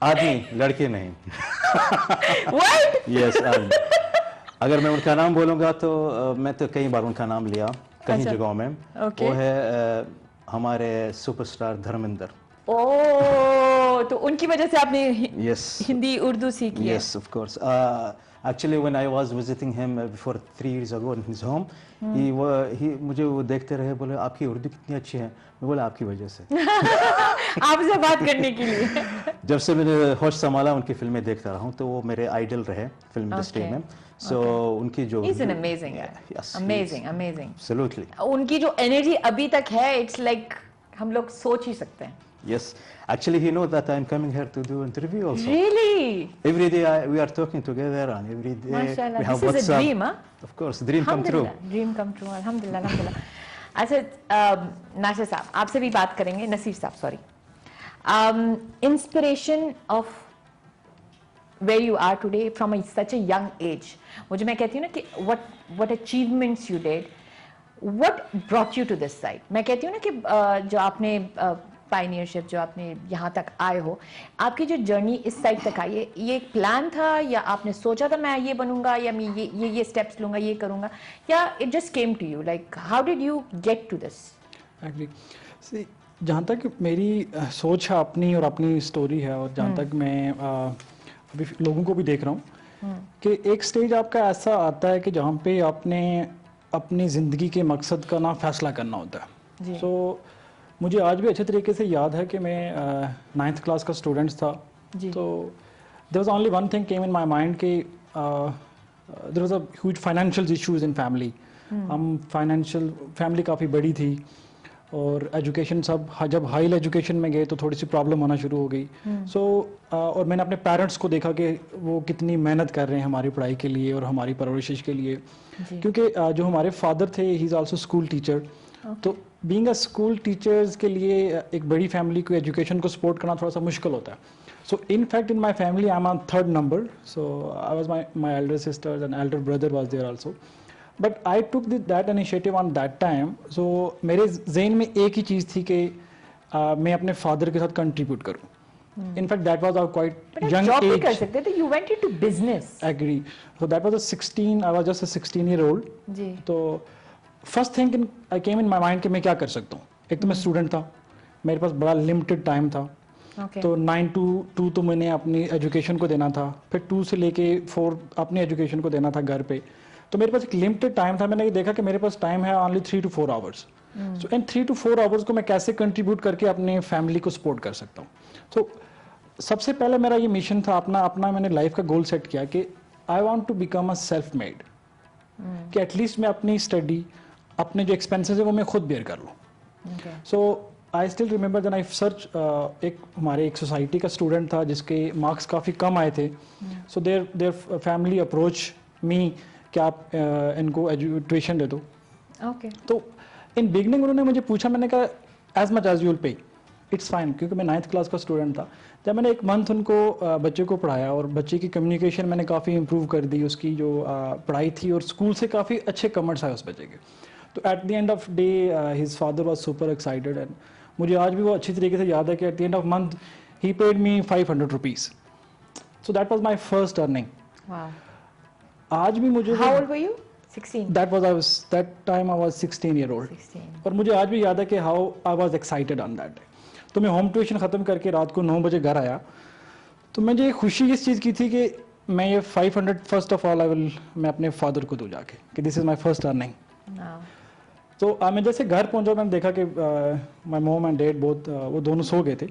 आदमी, लड़के नहीं। What? यस, अगर मैं उनका नाम बोलूँगा तो मैं तो कई बार उनका नाम लिया कई जगहों में। वो है हमारे सुपरस्टार धर्मेंद्र। ओह, तो उनकी वजह से आपने हिंदी उर्दू सीखी है? Yes, of course. Actually, when I was visiting him before 3 years ago in his home, मुझे वो देखते रहे, बोले आपकी उर्दू कितनी अच्छी है। मैं बोला आपकी वजह से। आपसे बात करने के लिए। जब से मैंने होश संभाला उनकी फिल्में देखता रहा हूँ, तो वो मेरे आइडल रहे फिल्म इंडस्ट्री में। सो उनकी जो He's an amazing guy. Amazing. Absolutely. उनकी जो एनर्जी अभी तक है, it's like हम लोग सोच ही सकते हैं। Yes, actually he knows that I'm coming here to do interview also. Really? Every day we are talking together and every day Mashallah. we have This is a dream, huh? Of course, dream come true. Dream come true. Alhamdulillah. अच्छा, नासिर साहब आपसे भी बात करेंगे, नसीर साहब sorry. Inspiration of where you are today from such a young age. मुझे मैं कहती हूँ ना कि what achievements you did, what brought you to this side. मैं कहती हूँ ना कि जो आपने पायनियरशिप, जो आपने यहाँ तक आए हो, आपकी जो जर्नी इस साइड तक आई है, ये एक प्लान था या आपने सोचा था मैं ये बनूंगा या मैं ये स्टेप्स लूंगा, ये करूंगा, या it just came to you, like how did you get to this? Actually जहाँ तक मेरी सोच है अपनी और अपनी स्टोरी है, और जहाँ तक मैं अभी लोगों को भी देख रहा हूँ कि एक स्टेज आपका ऐसा आता है कि जहाँ पे आपने अपनी ज़िंदगी के मकसद का ना फैसला करना होता है। सो मुझे आज भी अच्छे तरीके से याद है कि मैं 9th क्लास का स्टूडेंट था। तो there was only one thing came in my mind कि there was a huge financial issues in family. हम फाइनेंशियल फैमिली काफ़ी बड़ी थी और एजुकेशन सब जब हाई एजुकेशन में गए तो थोड़ी सी प्रॉब्लम होना शुरू हो गई। सो और मैंने अपने पेरेंट्स को देखा कि वो कितनी मेहनत कर रहे हैं हमारी पढ़ाई के लिए और हमारी परवरिश के लिए, क्योंकि जो हमारे फादर थे he is also school teacher. तो बीइंग अ स्कूल टीचर्स के लिए एक बड़ी फैमिली को एजुकेशन को सपोर्ट करना थोड़ा सा मुश्किल होता है। So in fact in my family I am on 3rd number, so I was my elder sisters and elder brother was there also, but I took that initiative on that time. So मेरे जहन में एक ही चीज़ थी कि मैं अपने father के साथ कंट्रीब्यूट करूँ। In fact, that was our quite young age. कर सकते थे, you went into business. Agree. So that was I was just a 16-year-old. जी. तो first thing I came in my mind कि मैं क्या कर सकता हूँ। एक तो मैं स्टूडेंट था, मेरे पास बड़ा लिमिटेड टाइम था, Okay. तो 9 to 2 तो मैंने अपनी एजुकेशन को देना था, फिर 2 से लेके 4 अपनी एजुकेशन को देना था घर पे। तो मेरे पास एक लिमिटेड टाइम था, मैंने ये देखा कि मेरे पास टाइम है only 3 to 4 hours. So in 3 to 4 hours को मैं कैसे कंट्रीब्यूट करके अपने फैमिली को सपोर्ट कर सकता हूँ। तो सबसे पहले मेरा ये मिशन था, अपना मैंने लाइफ का गोल सेट किया कि I want to become a self made, कि एटलीस्ट मैं अपनी स्टडी, अपने जो एक्सपेंसेस है वो मैं खुद बेयर कर लूँ। So I still remember then I search, एक हमारे एक सोसाइटी का स्टूडेंट था जिसके मार्क्स काफ़ी कम आए थे। So their family approach me कि आप इनको ट्यूशन दे दो। ओके। तो इन बिगनिंग उन्होंने मुझे पूछा, मैंने कहा as much as you will pay, it's fine, क्योंकि मैं 9th क्लास का स्टूडेंट था। जब मैंने एक मंथ उनको बच्चे को पढ़ाया और बच्चे की कम्युनिकेशन मैंने काफ़ी इंप्रूव कर दी, उसकी जो पढ़ाई थी, और स्कूल से काफ़ी अच्छे कमेंट्स आए उस बच्चे के। तो at the end of day his father was super excited, and मुझे आज भी वो अच्छी तरीके से याद है कि at the end of month he paid me 500 rupees. So that was my first earning. Wow. आज भी मुझे how old were you? 16? that time I was 16 year old। 16। और मुझे आज भी याद है कि how I was excited on that day. तो मैं होम ट्यूशन ख़त्म करके रात को 9 बजे घर आया, तो मुझे खुशी इस चीज़ की थी कि मैं ये 500 फर्स्ट ऑफ ऑल मैं अपने फादर को दूँ जाके, कि this is my first earning. तो मैं जैसे घर पहुंचा, मैंने देखा कि my mom and dad both वो दोनों सो गए थे।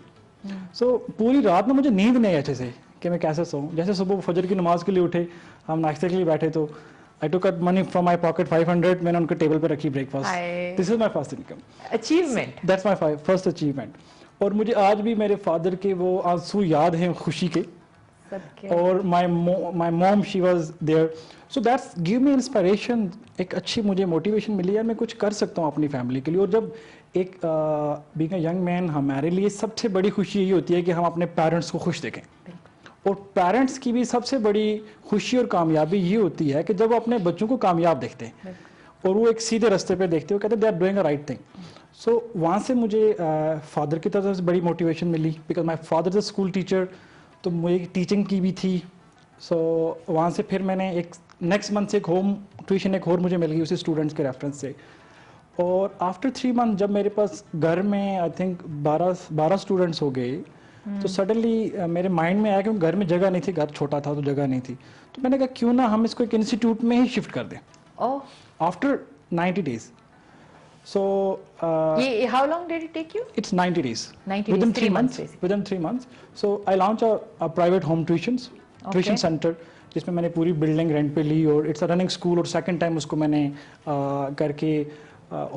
सो पूरी रात में मुझे नींद नहीं आई अच्छे से कि मैं कैसे सोऊं। जैसे सुबह फजर की नमाज के लिए उठे, हम नाश्ते के लिए बैठे, तो I took money from my pocket 500, मैंने उनके टेबल पर रखी breakfast. This is my first income, achievement. That's my first achievement. और मुझे आज भी मेरे फादर के वो आंसू याद हैं खुशी के, और my mom she was there. So that's give me inspiration, एक अच्छी मुझे मोटिवेशन मिली यार मैं कुछ कर सकता हूँ अपनी फैमिली के लिए। और जब एक बीइंग अ यंग मैन, हमारे लिए सबसे बड़ी खुशी यही होती है कि हम अपने पेरेंट्स को खुश देखें। और पेरेंट्स की भी सबसे बड़ी खुशी और कामयाबी ये होती है कि जब वो अपने बच्चों को कामयाब देखते हैं और वो एक सीधे रास्ते पे देखते हैं, वो कहते हैं they are doing a right thing. So वहाँ से मुझे फादर की तरफ से बड़ी मोटिवेशन मिली, because my father is a school teacher, तो मुझे टीचिंग की भी थी। सो वहाँ से फिर मैंने एक नेक्स्ट मंथ से एक होम ट्यूशन एक और मुझे मिल गई उसी स्टूडेंट्स के रेफरेंस से। और आफ्टर 3 मंथ जब मेरे पास घर में आई थिंक 12 स्टूडेंट्स हो गए, तो सडनली मेरे माइंड में आया कि घर में जगह नहीं थी, घर छोटा था तो जगह नहीं थी। तो मैंने कहा क्यों ना हम इसको एक इंस्टीट्यूट में ही शिफ्ट कर दें after 90 days। So how long did it take you? It's 90 days. 90 within days, 3 3 months. months Within 3 months. So I launched a private home tuition center, जिसमें मैंने पूरी बिल्डिंग रेंट पे ली, और इट्स अ रनिंग स्कूल। और second time उसको मैंने करके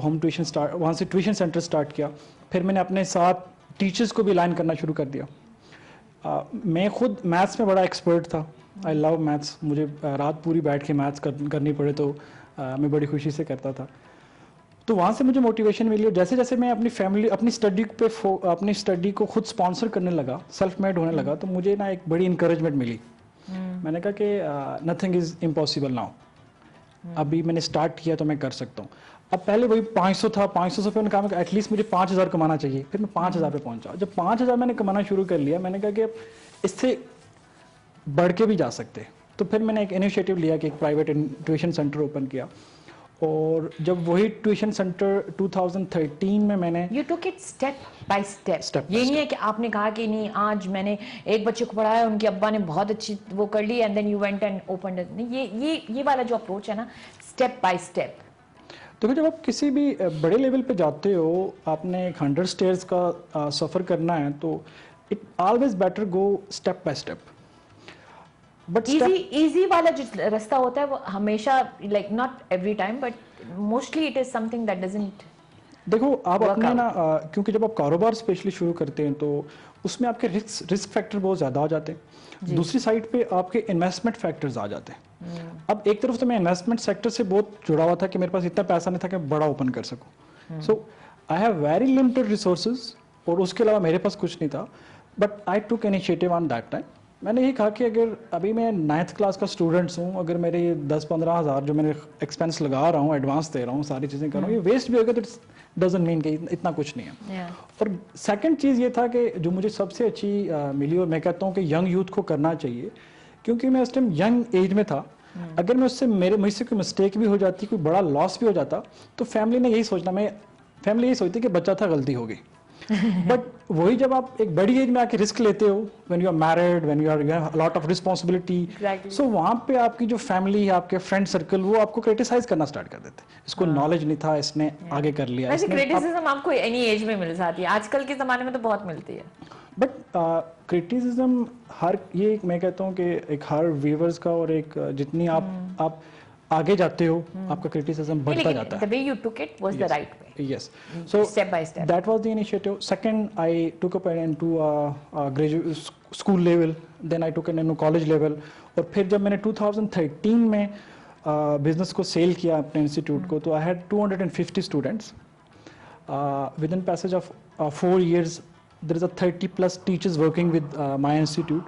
home tuition start, वहाँ से ट्यूशन सेंटर स्टार्ट किया। फिर मैंने अपने साथ टीचर्स को भी लाइन करना शुरू कर दिया। मैं खुद मैथ्स में बड़ा एक्सपर्ट था, आई लव मैथ्स, मुझे रात पूरी बैठ के मैथ्स करनी पड़े तो मैं बड़ी खुशी से करता था। तो वहाँ से मुझे मोटिवेशन मिली, और जैसे जैसे मैं अपनी फैमिली, अपनी स्टडी को खुद स्पॉन्सर करने लगा, सेल्फ मेड होने लगा, तो मुझे ना एक बड़ी इंकरेजमेंट मिली। मैंने कहा कि नथिंग इज़ इम्पॉसिबल नाउ, अभी मैंने स्टार्ट किया तो मैं कर सकता हूँ। अब पहले वही 500 था, 500 से फिर मैंने कहा एटलीस्ट मुझे 5000 कमाना चाहिए, फिर मैं 5000 पे पहुंचा। जब 5000 मैंने कमाना शुरू कर लिया, मैंने कहा कि अब इससे बढ़ के भी जा सकते। तो फिर मैंने एक इनिशिएटिव लिया कि एक प्राइवेट ट्यूशन सेंटर ओपन किया। और जब वही ट्यूशन सेंटर 2013 में मैंने You took it step by step. Step by ये नहीं है कि आपने कहा कि नहीं आज मैंने एक बच्चे को पढ़ाया, उनके अब्बा ने बहुत अच्छी वो कर ली, and then you went and opened it. नहीं, ये वाला जो अप्रोच है ना, स्टेप बाय स्टेप। देखो जब आप किसी भी बड़े लेवल पे जाते हो, आपने 100 स्टेयर्स का सफ़र करना है, तो it always better go step by step. But easy वाला जो रास्ता होता है वो हमेशा, like not every time but mostly it is something that doesn't. देखो आप अपने ना क्योंकि जब आप कारोबार स्पेशली शुरू करते हैं तो उसमें आपके रिस्क फैक्टर बहुत ज़्यादा आ जाते हैं, दूसरी साइड पे आपके इन्वेस्टमेंट फैक्टर्स आ जाते हैं। अब एक तरफ तो मैं इन्वेस्टमेंट सेक्टर से बहुत जुड़ा हुआ था कि मेरे पास इतना पैसा नहीं था कि बड़ा ओपन कर सकूं। So I have very limited resources, और उसके अलावा मेरे पास कुछ नहीं था। But I took initiative on that time. मैंने ये कहा कि अगर अभी मैं 9th क्लास का स्टूडेंट्स हूँ, अगर मेरे 10-15 हज़ार जो मैंने एक्सपेंस लगा रहा हूँ, एडवांस दे रहा हूँ, सारी चीज़ें कर रहा हूँ, ये वेस्ट भी होगा तो डजंट मीन कि इतना कुछ नहीं है। और सेकंड चीज़ ये था कि जो मुझे सबसे अच्छी मिली, और मैं कहता हूँ कि यंग यूथ को करना चाहिए, क्योंकि मैं उस टाइम यंग एज में था। अगर मैं उससे मुझसे कोई मिस्टेक भी हो जाती, कोई बड़ा लॉस भी हो जाता, तो फैमिली ने यही सोचना, फैमिली यही सोचती कि बच्चा था, गलती हो गई। बट वही जब आप एक बड़ी एज में आके रिस्क लेते हो, when you are married, when you have lot of responsibility, Exactly. So वहाँ पे आपकी जो फैमिली है, आपके फ्रेंड सर्कल, वो आपको क्रिटिसाइज करना स्टार्ट कर देते हैं। इसको नॉलेज नहीं था, इसने आगे कर लिया, वैसे इसने क्रिटिसिज्म आपको एनी एज में मिल जाती है, आजकल के ज़माने में तो बहुत मिलती है। बट क्रिटिसिज्म हर, ये मैं कहता हूँ कि एक हर व्यूवर्स का, और एक जितनी आप आगे जाते हो आपका क्रिटिसिज्म बढ़ता जाता The way you took it was the right way. है। Yes. So Step by step. that was the initiative. Second, I took up into graduate school level. Then I took it into college level. और फिर जब मैंने 2013 में business को cell किया अपने institute को, तो I had 250 students. With in passage of 4 years there is a 30+ teachers working with my institute.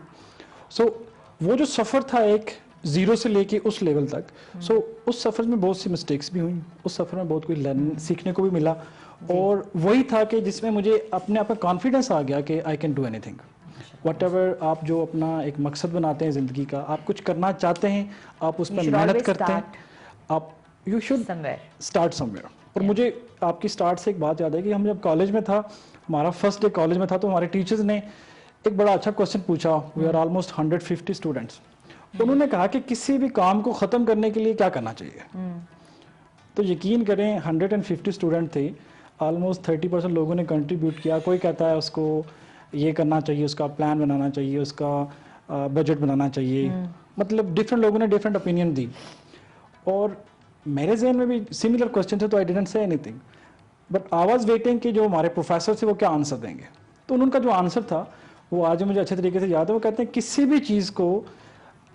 So वो जो सफ़र था एक ज़ीरो से लेके उस लेवल तक, सो उस सफ़र में बहुत सी मिस्टेक्स भी हुई, उस सफ़र में बहुत कुछ लर्न सीखने को भी मिला, और वही था कि जिसमें मुझे अपने आप में कॉन्फिडेंस आ गया कि I can do anything. What ever आप जो अपना एक मकसद बनाते हैं ज़िंदगी का, आप कुछ करना चाहते हैं, आप उस पर मेहनत करते हैं, आप यू शुड स्टार्ट समवेयर. और मुझे आपकी स्टार्ट से एक बात याद है कि हम जब कॉलेज में था, हमारा फर्स्ट डे कॉलेज में था, तो हमारे टीचर्स ने एक बड़ा अच्छा क्वेश्चन पूछा. We are almost 150 students. उन्होंने कहा कि किसी भी काम को ख़त्म करने के लिए क्या करना चाहिए. तो यकीन करें 150 स्टूडेंट थे, ऑलमोस्ट 30% लोगों ने कंट्रीब्यूट किया. कोई कहता है उसको ये करना चाहिए, उसका प्लान बनाना चाहिए, उसका बजट बनाना चाहिए, मतलब डिफरेंट लोगों ने डिफरेंट ओपिनियन दी. और मेरे जहन में भी सिमिलर क्वेश्चन थे, तो I didn't say anything, but I was waiting कि जो हमारे प्रोफेसर थे वो क्या आंसर देंगे. तो उनका जो आंसर था वो आज मुझे अच्छे तरीके से याद है. वो कहते हैं किसी भी चीज़ को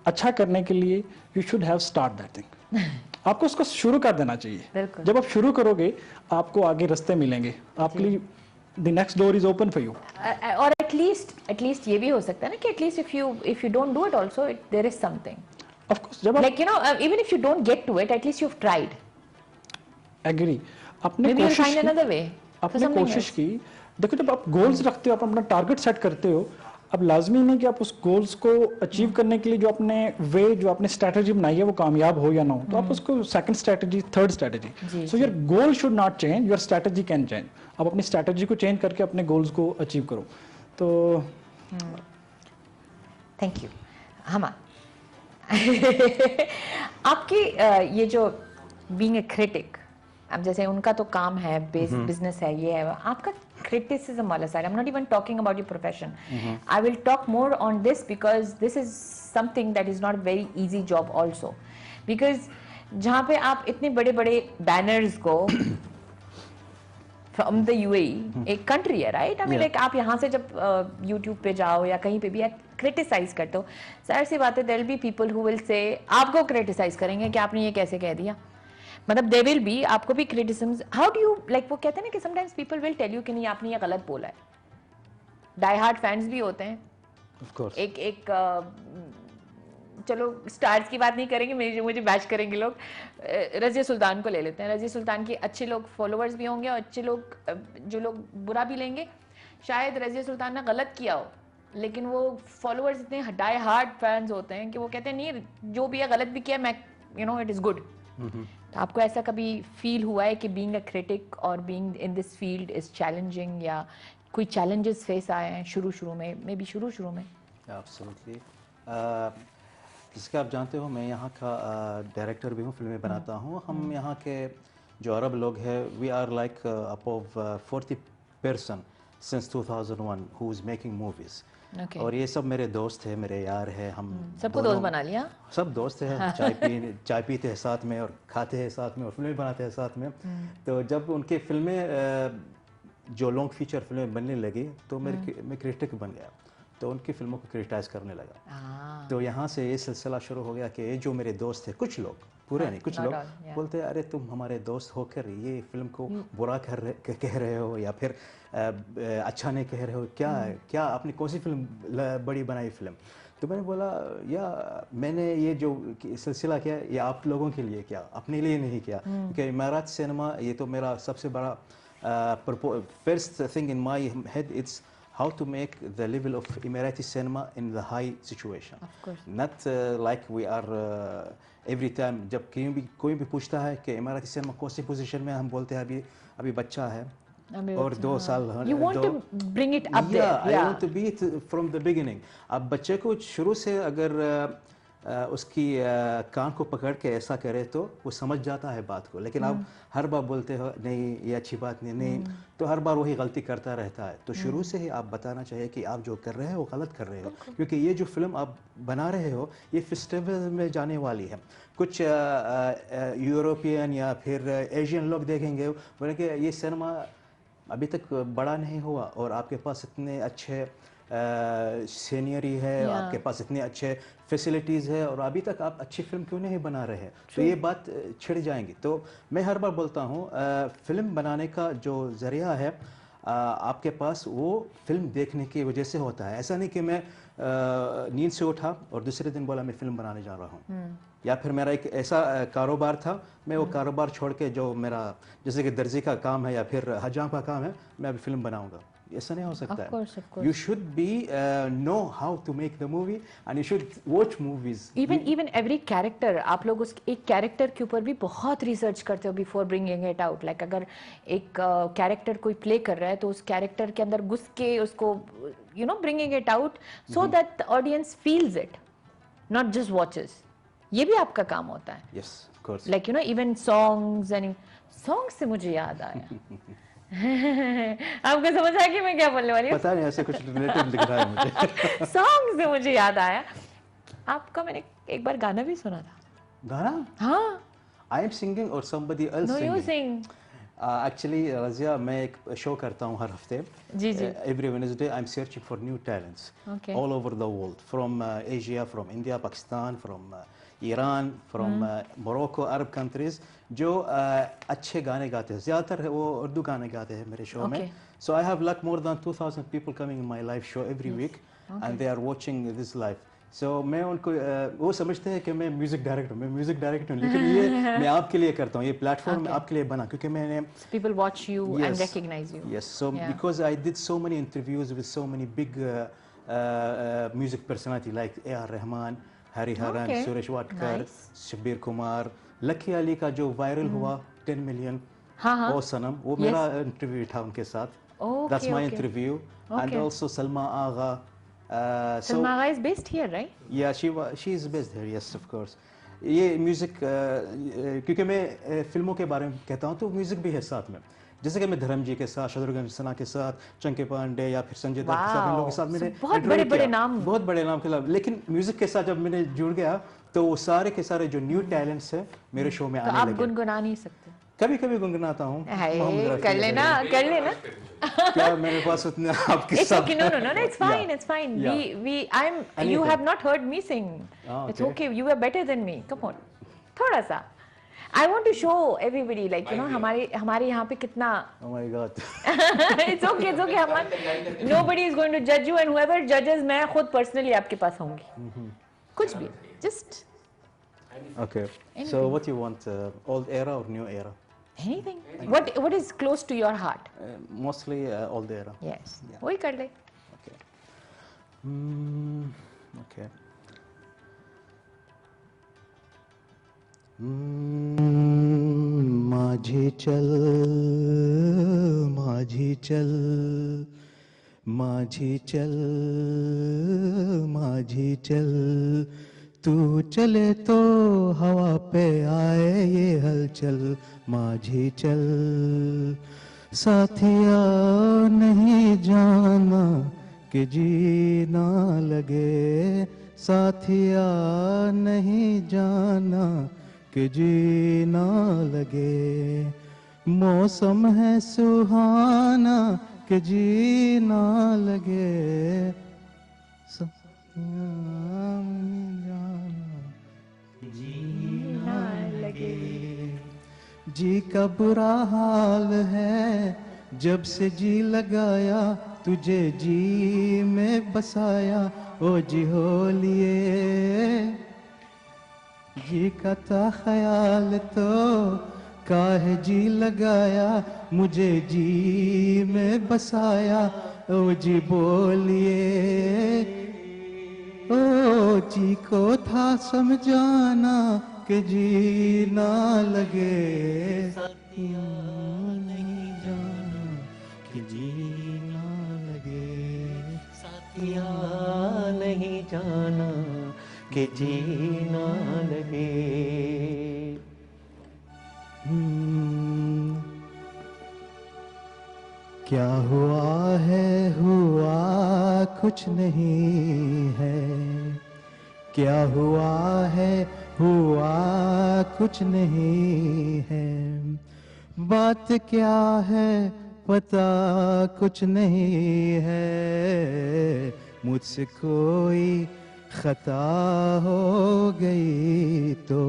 अच्छा करने के लिए you should have start that thing. आपको उसको शुरू कर देना चाहिए. जब आप शुरू करोगे आपको आगे रास्ते मिलेंगे, आपके लिए the next door is open for you. और एटलीस्ट ये भी हो सकता है ना कि at least if you don't do it also there is something. Of course, जब आप like you know even if you don't get to it, at least you have tried. Agree. आपने Maybe you'll कोशिश find की, another way for आपने something कोशिश else. की. देखो, जब आप गोल्स रखते हो, आप अपना टारगेट सेट करते हो, अब लाजमी नहीं कि आप उस गोल्स को अचीव करने के लिए जो आपने जो आपने स्ट्रैटेजी बनाई है वो कामयाब हो या ना हो, तो आप उसको second strategy, third strategy. So your goal should not change, your strategy can change. आप अपनी स्ट्रैटेजी को चेंज करके अपने गोल्स को अचीव करो. तो थैंक यू. हमा आपकी ये जो बीइंग ए क्रिटिक, अब जैसे उनका तो काम है, बिजनेस है, ये है, आपका क्रिटिसिज्म वाला side. I am not even talking about your profession. I will talk more on this because this is something that is not very easy job also. Because जहाँ पे आप इतने बड़े बड़े बैनर्स को फ्रॉम द यूएई, एक country है, right? I mean like आप यहाँ से जब यूट्यूब पे जाओ या कहीं पे भी क्रिटिसाइज करते हो, जाहिर सी बात है there will be people who will say, आपको क्रिटिसाइज करेंगे कि आपने ये कैसे कह दिया. मतलब देयर विल बी, आपको भी criticism. How do you like, वो कहते हैं ना कि sometimes people will tell you कि नहीं आपने ये गलत बोला है. डाई हार्ड फैंस भी होते हैं. Of course. एक चलो स्टार्स की बात नहीं करेंगे, मुझे बैच करेंगे लोग. रज़िया सुल्तान को ले लेते हैं. रज़िया सुल्तान की अच्छे लोग फॉलोअर्स भी होंगे और अच्छे लोग जो लोग बुरा भी लेंगे. शायद रज़िया सुल्तान ने गलत किया हो, लेकिन वो फॉलोअर्स इतने डाई हार्ड फैंस होते हैं कि वो कहते हैं नहीं जो भी है गलत भी किया, मैं you know it is good. तो आपको ऐसा कभी फील हुआ है कि बीइंग अ क्रिटिक और being in this field is challenging, या कोई चैलेंजेस फेस आए हैं शुरू में, मे बी शुरू में? एब्सोल्युटली. जिसका आप जानते हो, मैं यहाँ का डायरेक्टर भी हूँ, फिल्में बनाता हूँ. हम यहाँ के जो अरब लोग हैं, we are like above 40 person since 2001 who is making movies. Okay. और ये सब मेरे दोस्त हैं, मेरे यार हैं. हम सबको दोस्त बना लिया. सब दोस्त हैं. चाय पीते हैं साथ में और खाते हैं साथ में और फिल्में बनाते हैं साथ में. तो जब उनके फिल्में जो लॉन्ग फीचर फिल्में बनने लगी, तो मैं क्रिटिक बन गया, तो उनकी फिल्मों को क्रिटिसाइज करने लगा. तो यहाँ से ये सिलसिला शुरू हो गया कि जो मेरे दोस्त थे, कुछ लोग, पूरे नहीं, कुछ लोग बोलते हैं अरे तुम हमारे दोस्त होकर ये फिल्म को बुरा कह रहे हो, या फिर अच्छा नहीं कह रहे हो, क्या आपने कौन सी फिल्म बड़ी बनाई फिल्म. तो मैंने बोला या मैंने ये जो सिलसिला किया ये आप लोगों के लिए किया, अपने लिए नहीं किया. क्योंकि इमारात सिनेमा ये तो मेरा सबसे बड़ा first thing in my head, it's how to make the level of Emirati cinema in the high situation. Of course. Not like we are every time जब कोई भी पूछता है कि इमाराती सिनेमा कौन सी पोजीशन में, हम बोलते हैं अभी बच्चा है, और 2 साल You want to bring it up there. I want to be it from the beginning. अब बच्चे को शुरू से अगर उसकी कान को पकड़ के ऐसा करे तो वो समझ जाता है बात को, लेकिन आप हर बार बोलते हो नहीं ये अच्छी बात नहीं, तो हर बार वही गलती करता रहता है। तो शुरू से ही आप बताना चाहिए कि आप जो कर रहे हो वो गलत कर रहे हो, क्योंकि ये जो फिल्म आप बना रहे हो ये फेस्टिवल में जाने वाली है। कुछ यूरोपियन या फिर एशियन लोग देखेंगे, बोलेंगे ये सिनेमा अभी तक बड़ा नहीं हुआ और आपके पास इतने अच्छे सीनियरी है, आपके पास इतने अच्छे फैसिलिटीज़ है और अभी तक आप अच्छी फिल्म क्यों नहीं बना रहे हैं, तो ये बात छिड़ जाएंगी। तो मैं हर बार बोलता हूँ फिल्म बनाने का जो ज़रिया है आपके पास वो फिल्म देखने की वजह से होता है। ऐसा नहीं कि मैं नींद से उठा और दूसरे दिन बोला मैं फिल्म बनाने जा रहा हूँ, या फिर मेरा एक ऐसा कारोबार था मैं वो कारोबार छोड़ के जो मेरा जैसे कि दर्जी का काम है या फिर हजाम का काम है मैं अभी फिल्म बनाऊंगा, ऐसा नहीं हो सकता है। You should be know how to make the movie and you should watch movies. Even every character, आप लोग उस एक कैरेक्टर के ऊपर भी बहुत रिसर्च करते हो before bringing it out. Like अगर एक कैरेक्टर कोई प्ले कर रहा है तो उस कैरेक्टर के अंदर घुस के उसको bringing it out so that the audience feels it, not just watches. ये भी आपका काम होता है। Yes of course. Like even songs and song से मुझे याद आया आपको समझ आया कि मैं क्या बोलने वाली हूँ? पता नहीं, ऐसे कुछ रिलेटेड लिख रहा है मुझे। सॉन्ग से मुझे याद आया, आपका मैंने एक बार गाना भी सुना था। गाना? हाँ। आई एम सिंगिंग और somebody else No, you singing? sing. Actually Razia मैं एक शो करता हूँ हर हफ्ते। जी जी। Every Wednesday I am searching for new talents all over the world, from Asia, from India, Pakistan, from Iran, from Morocco, Arab countries, जो अच्छे गाने गाते हैं। ज़्यादातर वो उर्दू गाने गाते हैं मेरे शो में। So I have like more than 2000 people coming in my live show every week and they are watching this live. So मैं उनको वो समझते हैं कि मैं म्यूजिक डायरेक्टर हूँ, मैं म्यूजिक डायरेक्टर हूँ, लेकिन ये मैं आपके लिए करता हूँ, ये प्लेटफॉर्म आपके लिए बना क्योंकि मैंने people watch you and recognize you. Yes, so because I did so many interviews with so many big music personality like A.R. Rahman, Harry Haran, Suresh Watkar, Shabbir Kumar, lucky Ali का जो वायरल हुआ 10 million, ओ सनम, वो मेरा इंटरव्यू था उनके साथ। That's my interview. And also Salma Agha. Salma Agha is based here, right? Yeah, she is based here. Yes, of course. ये music क्योंकि मैं फिल्मों के बारे में कहता हूँ तो म्यूजिक भी है साथ में, जैसे कि मैं धर्म जी के साथ, शत्रुघ्न सिन्हा के साथ, चंकी पांडे या फिर संजय दत्त के साथ, इन लोगों के साथ मैंने बहुत बड़े नाम, बहुत बड़े नाम के साथ। लेकिन म्यूजिक के साथ जब मैंने जुड़ गया तो वो सारे के सारे जो न्यू टैलेंट्स है मेरे शो में आने लगे। आप गुनगुना नहीं सकते? कभी कभी गुनगुनाता हूँ। कर लेना क्या मेरे पास उतने आपके साथ? It's okay, no, it's fine, it's fine. You have not heard me sing. It's okay, you are better than me. Come on, थोड़ा सा. I want to show everybody, like हमारे यहाँ पे कितना. Oh my God. It's okay. Nobody is going to judge you, and whoever judges, मैं खुद personally आपके पास होंगी. कुछ भी, just. Okay. So what you want, old era or new era? Anything. What is close to your heart? Mostly old era. Yes. वही कर ले. Okay. Okay. माझी चल, माझी चल, माझी चल, माझी चल, तू चले तो हवा पे आए ये हलचल, माझी चल, साथिया नहीं जाना कि जीना लगे, साथिया नहीं जाना कि जीना लगे, मौसम है सुहाना कि जीना लगे, जी का बुरा हाल है जब से जी लगाया तुझे जी में बसाया, ओ जी हो लिए जी का था ख्याल तो काहे जी लगाया, मुझे जी में बसाया, ओ जी बोलिए, ओ जी को था समझाना कि जी ना लगे, साथिया नहीं जाना या नहीं जाना कि जीना लगे। क्या हुआ है हुआ कुछ नहीं है, क्या हुआ है हुआ कुछ नहीं है, बात क्या है पता कुछ नहीं है, मुझसे कोई खता हो गई तो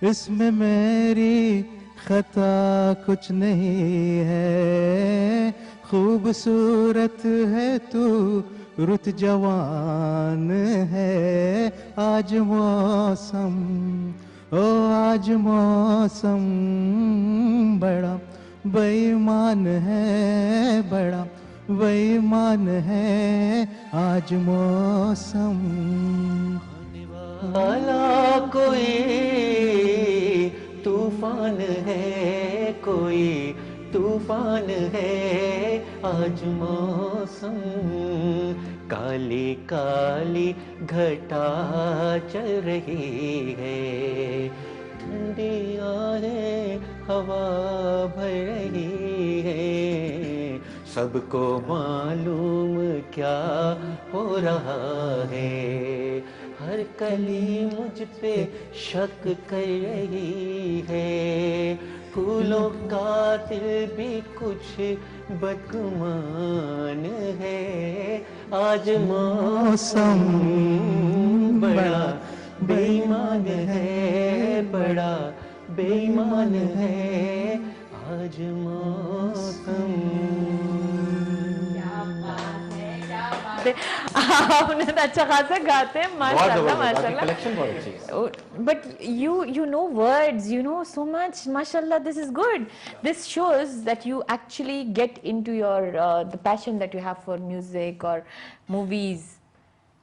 इसमें मेरी खता कुछ नहीं है, खूबसूरत है तू रुत जवान है, आज मौसम ओ आज मौसम बड़ा बेईमान है, बड़ा बेईमान है आज मौसम। वाला कोई तूफान है, कोई तूफान है, आज मौसम काली काली घटा चल रही है, ठंडी आहें हवा भर रही है, सबको मालूम क्या हो रहा है, हर कली मुझ पे शक कर रही है, फूलों का दिल भी कुछ बदगुमान है, आज मौसम बड़ा बेईमान है, बड़ा बेईमान है आज मौसम। आपने तो अच्छा खासा गाते हैं माशाल्लाह माशाल्लाह। कलेक्शन बहुत अच्छी है। But you know words, you know so much. Mashallah, this is good. This shows that you actually get into your the passion that you have for music or movies.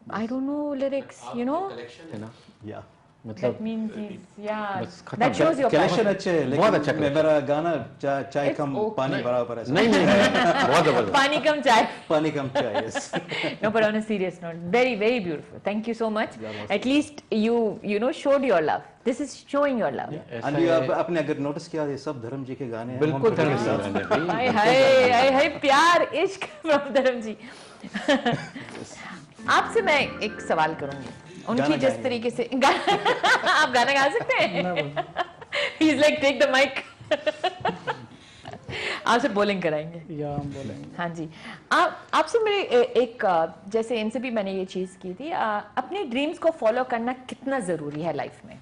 I don't know lyrics, you know. Collection है ना, या That मतलब means it's, yeah. बस खत्म। That shows your collection passion. अच्छे है, बहुत लेकिन अच्छा collection। मेरा गाना चाय It's कम okay। पानी बराबर है, नहीं नहीं है, बहुत जबरदस्त। पानी कम चाय. पानी कम चाय, yes। No, but on a serious note, very, very beautiful. Thank you so much. At least you know showed your love. This is showing your love. And you आपने अगर नोटिस किया ये सब धर्म जी के गाने हैं, बिल्कुल मोहम्मद धर्म रफी जी साहब। गाने भी। हाय हाय प्यार इश्क from धर्म जी। आपसे मैं एक सवाल करूंगी, उनकी गाना जिस गाएंगे। तरीके से आप गाना गा सकते हैं? He's like take the mic। आपसे बॉलिंग कराएंगे। या हम बोलेंगे। हाँ जी, आपसे मेरे एक जैसे इनसे भी मैंने ये चीज़ की थी, अपने ड्रीम्स को फॉलो करना कितना ज़रूरी है लाइफ में?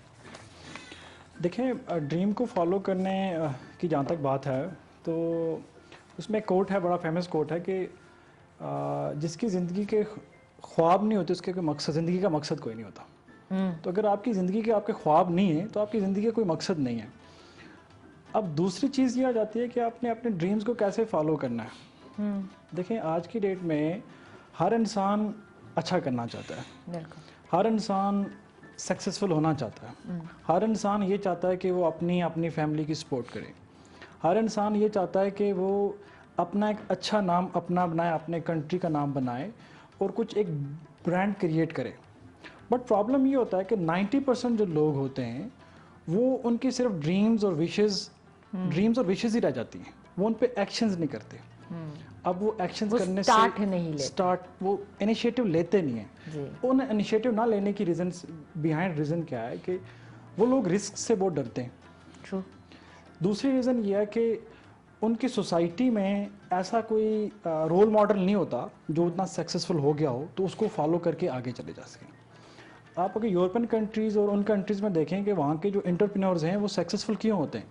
देखिए ड्रीम को फॉलो करने की जहाँ तक बात है तो उसमें एक कोट है, बड़ा फेमस कोट है कि जिसकी ज़िंदगी के ख्वाब नहीं होते उसके कोई मकसद, ज़िंदगी का मकसद कोई नहीं होता। तो अगर आपकी ज़िंदगी के आपके ख्वाब नहीं है तो आपकी ज़िंदगी का कोई मकसद नहीं है। अब दूसरी चीज़ ये आ जाती है कि आपने अपने ड्रीम्स को कैसे फॉलो करना है। देखें आज की डेट में हर इंसान अच्छा करना चाहता है, बिल्कुल। हर इंसान सक्सेसफुल होना चाहता है, हर इंसान ये चाहता है कि वो अपनी फैमिली की सपोर्ट करे, हर इंसान ये चाहता है कि वो अपना एक अच्छा नाम अपना बनाए, अपने कंट्री का नाम बनाए और कुछ एक ब्रांड क्रिएट करे। बट प्रॉब्लम ये होता है कि 90% जो लोग होते हैं वो उनकी सिर्फ ड्रीम्स और विशेज़ ही रह जाती हैं, वो उन पे एक्शंस नहीं करते। अब वो एक्शंस करने से वो इनिशिएटिव लेते नहीं हैं। उन इनिशिएटिव ना लेने की रीज़न क्या है कि वो लोग रिस्क से बहुत डरते हैं। ट्रू। दूसरी रीज़न ये है कि उनकी सोसाइटी में ऐसा कोई रोल मॉडल नहीं होता जो उतना सक्सेसफुल हो गया हो तो उसको फॉलो करके आगे चले जा सकें। आप अगर यूरोपियन कंट्रीज़ और उन कंट्रीज़ में देखें कि वहाँ के जो एंटरप्रेन्योर्स हैं वो सक्सेसफुल क्यों होते हैं,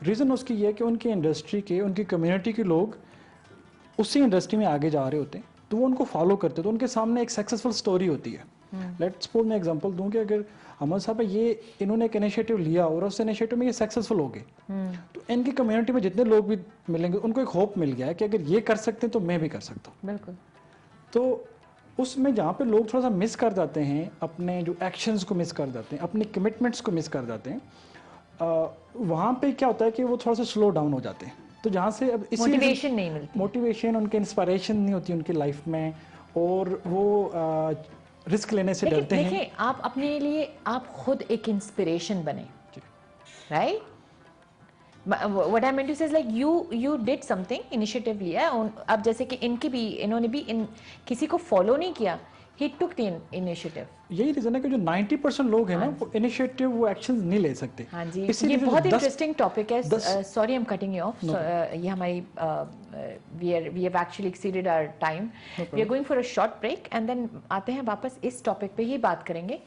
रीज़न उसकी ये है कि उनकी इंडस्ट्री के, उनकी कम्युनिटी के लोग उसी इंडस्ट्री में आगे जा रहे होते हैं तो वो उनको फॉलो करते हैं, तो उनके सामने एक सक्सेसफुल स्टोरी होती है। लेट्स सपोज मैं एग्जांपल दूं कि अगर अमर साहब इन्होंने एक इनिशिएटिव लिया और उस इनिशिएटिव में ये सक्सेसफुल हो गए तो इनकी कम्युनिटी में जितने लोग भी मिलेंगे उनको एक होप मिल गया है कि अगर ये कर सकते हैं तो मैं भी कर सकता हूँ। बिल्कुल। तो उसमें जहाँ पे लोग थोड़ा सा मिस कर जाते हैं, अपने जो एक्शंस को मिस कर जाते हैं, अपनी कमिटमेंट्स को मिस कर जाते हैं, वहाँ पे क्या होता है कि वो थोड़ा सा स्लो डाउन हो जाते हैं। तो जहाँ से अब मोटिवेशन नहीं मिलती, मोटिवेशन, उनके इंस्पिरेशन नहीं होती उनकी लाइफ में, और वो रिस्क लेने से लेकिन डरते हैं। देखिए, आप अपने लिए आप खुद एक इंस्पिरेशन बने, right? What I meant to say is like you did something, initiative लिया। अब जैसे कि इन्होंने भी किसी को फॉलो नहीं किया, he took the initiative। यही रीजन है कि जो 90% लोग हैं ना, वो इनिशिएटिव, वो एक्शन नहीं ले सकते। हाँ जी, इसीलिए ये जो बहुत 10 इंटरेस्टिंग टॉपिक है। Sorry I am cutting you off. ये हमारी we have actually exceeded our time. We are going for a short break and then आते हैं वापस इस टॉपिक पे ही बात करेंगे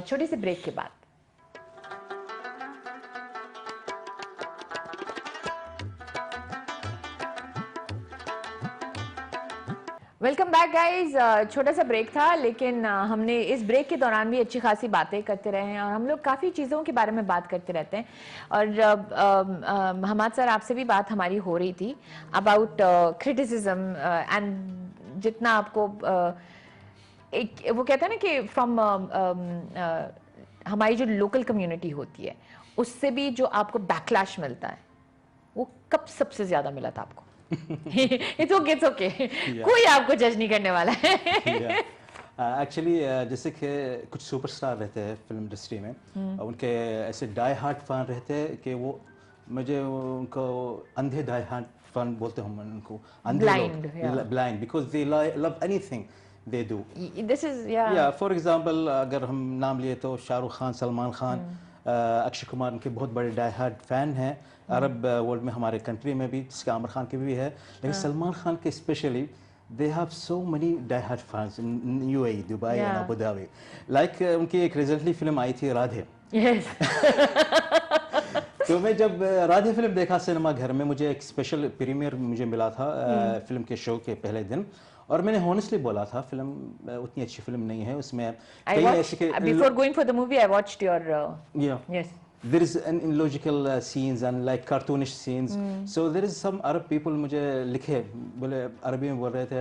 छोटे से ब्रेक के बाद। Welcome back guys. छोटा सा ब्रेक था, लेकिन हमने इस ब्रेक के दौरान भी अच्छी खासी बातें करते रहे हैं और हम लोग काफ़ी चीज़ों के बारे में बात करते रहते हैं। और हमाद सर, आपसे भी बात हमारी हो रही थी अबाउट क्रिटिसिज्म एंड जितना आपको एक वो कहते हैं ना कि फ्रॉम हमारी जो लोकल कम्युनिटी होती है उससे भी जो आपको बैकलैश मिलता है, वो कब सबसे ज़्यादा मिला था आपको? It's okay. कोई आपको जज नहीं करने वाला है। एक्चुअली जैसे कि कुछ सुपरस्टार रहते हैं फिल्म इंडस्ट्री में, उनके ऐसे डाई हार्ट फैन रहते हैं कि वो मुझे उनको अंधे डाई हार्ट फैन बोलते हैं, उनको अंधे Blind, लोग, blind, because they love anything they do. This is yeah. For example अगर हम नाम लिए तो शाहरुख खान, सलमान खान, अक्षय कुमार उनके बहुत बड़े डाई हार्ट फैन हैं अरब वर्ल्ड में, हमारे कंट्री में भी, जिसका आमिर खान के भी है, लेकिन सलमान खान के specially they have so many die hard fans in UAE, Dubai and Abu Dhabi. Like उनकी एक रिसेंटली फिल्म आई थी राधे। Yes. तो मैं जब राधे फिल्म देखा सिनेमा घर में, मुझे एक स्पेशल प्रीमियर मुझे मिला था फिल्म के शो के पहले दिन, और मैंने हॉनेस्टली बोला था फिल्म उतनी अच्छी फिल्म नहीं है, उसमें Before going for the movie, I watched your yes. There is an illogical scenes and like cartoonish scenes. So there is some Arab people मुझे लिखे, बोले अरबी में बोल रहे थे,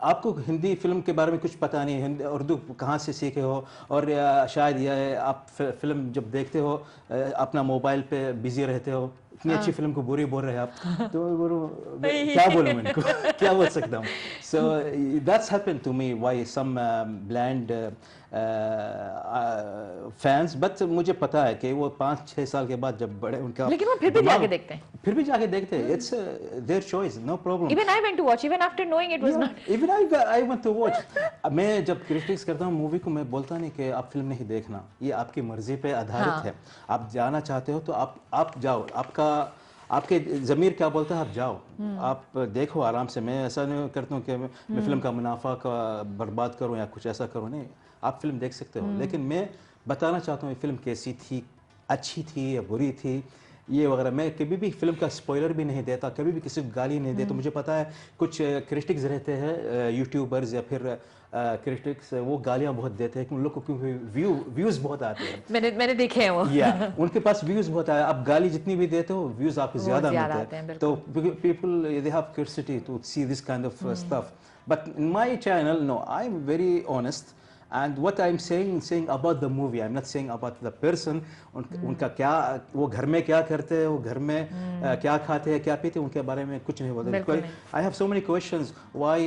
आपको हिंदी फिल्म के बारे में कुछ पता नहीं, हिंदी उर्दू कहाँ से सीखे हो, और शायद ये आप फिल्म जब देखते हो अपना मोबाइल पे बिजी रहते हो, इतनी अच्छी फिल्म को बुरी बोल रहे हैं आप, तो क्या बोलूँ मैं इनको, क्या बोल सकता हूँ? So that's happened to me, why some blind fans, but मुझे पता है कि वो 5-6 साल के बाद जब बड़े उनका, लेकिन वो फिर भी जाके देखते हैं, फिर भी जाके देखते हैं, it's their choice, no problem. Even I went to watch, even after knowing it was not. Even I went to watch. मैं जब क्रिटिक्स करता हूँ मूवी को, मैं बोलता नहीं कि आप फिल्म नहीं देखना, ये आपकी मर्जी पे आधारित है, आप जाना चाहते हो तो आप जाओ, आपके ज़मीर क्या बोलता है आप जाओ, आप देखो आराम से। मैं ऐसा नहीं करता हूँ कि मैं फिल्म का मुनाफा का बर्बाद करूँ या कुछ ऐसा करूँ, नहीं, आप फिल्म देख सकते हो, लेकिन मैं बताना चाहता हूँ ये फिल्म कैसी थी, अच्छी थी या बुरी थी, ये वगैरह। मैं कभी भी फिल्म का स्पॉइलर भी नहीं देता, कभी भी किसी को गाली नहीं देता। मुझे पता है कुछ क्रिटिक्स रहते हैं, यूट्यूबर्स या फिर क्रिटिक्स, वो गालियाँ बहुत देते हैं उन लोग को, क्योंकि व्यूज़ बहुत आते हैं। मैंने देखे हैं वो। या उनके पास व्यूज़ बहुत आए, आप गाली जितनी भी देते हो व्यूज़ आपको ज़्यादा मिलते हैं, तो people they have curiosity to see this kind of stuff. But in my channel, no, I am very honest, and what I'm saying about the movie, I'm not saying about the person, उनका क्या, वो घर में क्या करते हैं, वो घर में क्या खाते हैं, क्या पीते हैं, उनके बारे में कुछ नहीं बोलते। I have so many questions, why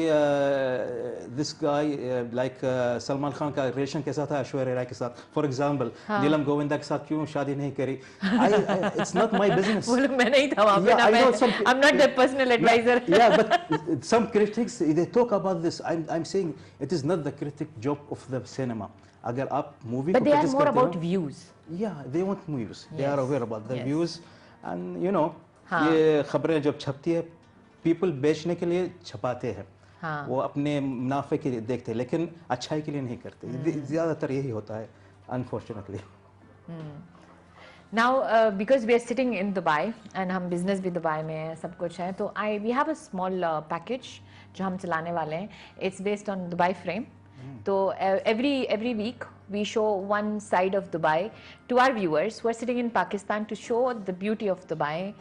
this guy like Salman Khan का रिलेशन कैसा था ऐश्वर्या राय के साथ, फॉर एग्जाम्पल नीलम गोविंदा के साथ क्यों शादी नहीं करी, it's not my business। मैं नहीं था वहाँ पे, I'm not the personal advisor। Yeah, but some critics they talk about this, I'm saying it is not the critic job of the cinema। अगर आप मूवी को but they are more about views। yeah, they want views, they are aware about the Yes. views, and you know, ये खबरें जब छपती है, people बेचने के लिए छपाते हैं, वो अपने मुनाफे के लिए देखते हैं, लेकिन अच्छाई के लिए नहीं करते, ज़्यादातर यही होता है, unfortunately। Now because we are sitting in Dubai and हम business भी दुबई में है, सब कुछ है, तो we have a small package जो हम चलाने वाले हैं, it's based on Dubai frame। तो every week we show one side of Dubai to our viewers who are sitting in Pakistan to show the beauty of Dubai,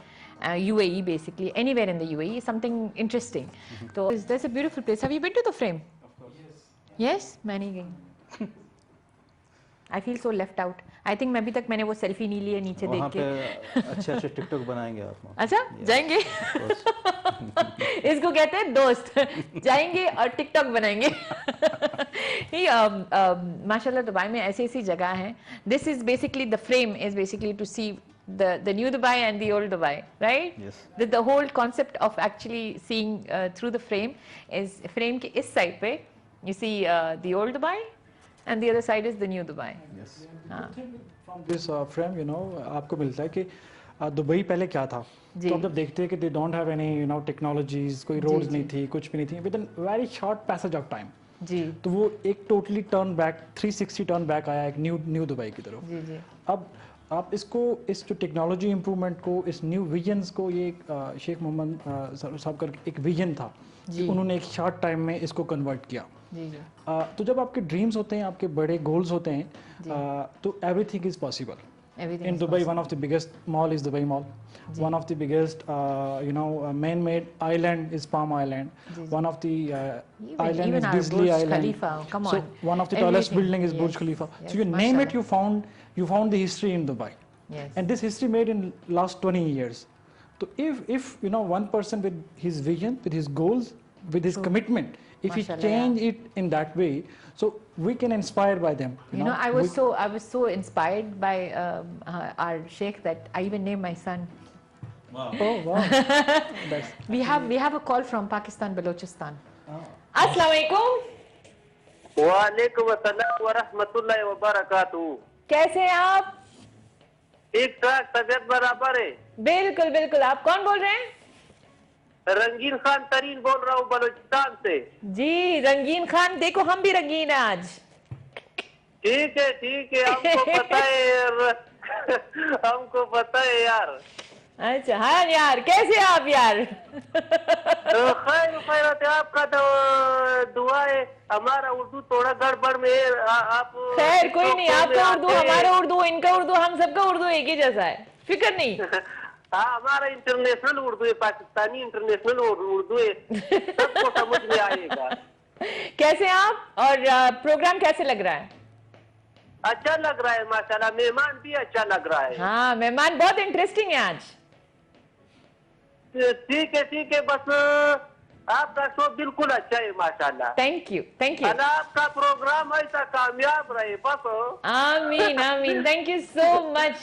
UAE basically, anywhere in the UAE, something interesting। तो there's a beautiful place। Have you been to the frame? Of course। Yes? मैं नहीं गई। I feel so left out। I think मैं अभी तक मैंने वो selfie नहीं ली है नीचे देख वहाँ के। पे अच्छे टिकटॉक बनाएंगे आप। अच्छा जाएंगे इसको कहते हैं दोस्त जाएंगे और टिकटॉक बनाएंगे नहीं माशाल्लाह दुबई में ऐसी ऐसी जगह हैं. This is basically the frame is basically to see the new Dubai and the old Dubai, right? Yes. The whole concept of actually seeing through the frame is frame के इस side पे you see the old Dubai and the other side is the new Dubai. Yes. हाँ. From this frame, you know, आपको मिलता है कि Dubai पहले क्या था. जी. तो आप जब देखते हैं कि they don't have any, you know, technologies, कोई roads नहीं थी, कुछ भी नहीं थी. Within very short passage of time. जी. तो वो एक totally turn back, 360 turn back आया एक new दुबई की तरफ. जी जी. अब आप इसको इस जो टेक्नोलॉजी इम्प्रूवमेंट को इस न्यू विजन्स को ये शेख मोहम्मद साहब का एक विजन था कि उन्होंने एक शॉर्ट टाइम में इसको कन्वर्ट किया. जी जी. तो जब आपके ड्रीम्स होते हैं आपके बड़े गोल्स होते हैं तो everything is possible. Everything In is Dubai, one of the biggest mall is Dubai Mall. One of the biggest, man-made island is Palm Island. One of the island even is our Disney Burj Island. Khalifa, come So on. one of the tallest Everything. building is Burj Yes, Khalifa. yes, So you name it, mashallah. you found the history in Dubai. Yes. And this history made in last 20 years. So if one person with his vision, with his goals, with his commitment, if he Mashallah, change it in that way, so we can inspire by them. You know, I was so inspired by our sheikh that I even named my son. Oh wow. That's, We have a call from Pakistan, Balochistan. Assalamu alaikum. वालेकुम अस्सलाम व रहमतुल्लाहि व बरकातुहू. कैसे हैं आप? ठीक ठाक, तबियत बराबर है. बिल्कुल बिल्कुल. आप कौन बोल रहे हैं? रंगीन खान तरीन बोल रहा हूँ बलूचिस्तान से. जी रंगीन खान. देखो हम भी रंगीन हैं आज. ठीक है हमको पता है यार. हमको पता है यार. अच्छा हाँ यार. कैसे हैं आप यार? खैर खैरत है, आपका तो दुआ है. हमारा उर्दू थोड़ा गड़बड़ में है. आप खैर कोई नहीं. आपका उर्दू हमारा उर्दू इनका उर्दू हम सबका उर्दू एक ही जैसा है. फिक्र नहीं. हाँ हमारा इंटरनेशनल उर्दू है, पाकिस्तानी इंटरनेशनल उर्दू है. सबको समझ में आएगा. कैसे हैं आप? और प्रोग्राम कैसे लग रहा है? अच्छा लग रहा है माशाल्लाह. मेहमान भी अच्छा लग रहा है. हाँ मेहमान बहुत इंटरेस्टिंग है आज. ठीक है बस आपका शो बिल्कुल अच्छा है माशाल्लाह. Thank you. अल्लाह आपका प्रोग्राम ऐसा कामयाब रहे बस. आमीन आमीन. Thank you so much.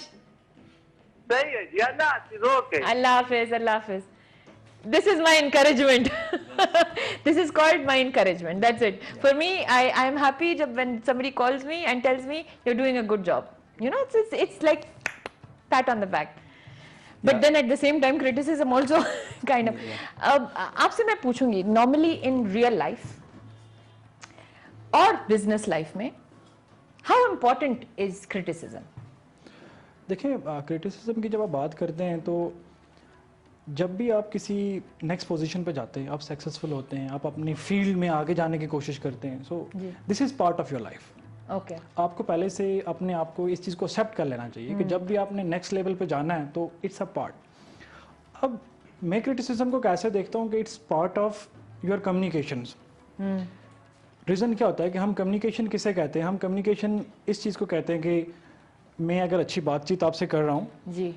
सही है जी. अल्लाह हाफिज. ओके. अल्लाह हाफिज. अल्लाह हाफिज. This is my encouragement. This is called my encouragement. That's it. For me, I am happy when somebody calls me and tells me you're doing a good job. You know, it's like pat on the back. But then at the same time, criticism also kind of. आपसे मैं पूछूंगी, normally in real life और business life में, how important is criticism? देखिए criticism की जब आप बात करते हैं तो जब भी आप किसी नेक्स्ट पोजीशन पे जाते हैं, आप सक्सेसफुल होते हैं, आप अपनी फील्ड में आगे जाने की कोशिश करते हैं, so this is part of your life. Okay. आपको पहले से अपने आप को इस चीज़ को एक्सेप्ट कर लेना चाहिए कि जब भी आपने नेक्स्ट लेवल पे जाना है तो इट्स अ पार्ट. अब मैं क्रिटिसिज्म को कैसे देखता हूँ कि it's part of your communications. Reason क्या होता है कि हम कम्युनिकेशन किसे कहते हैं? हम कम्युनिकेशन इस चीज़ को कहते हैं कि मैं अगर अच्छी बातचीत आपसे कर रहा हूँ, जी.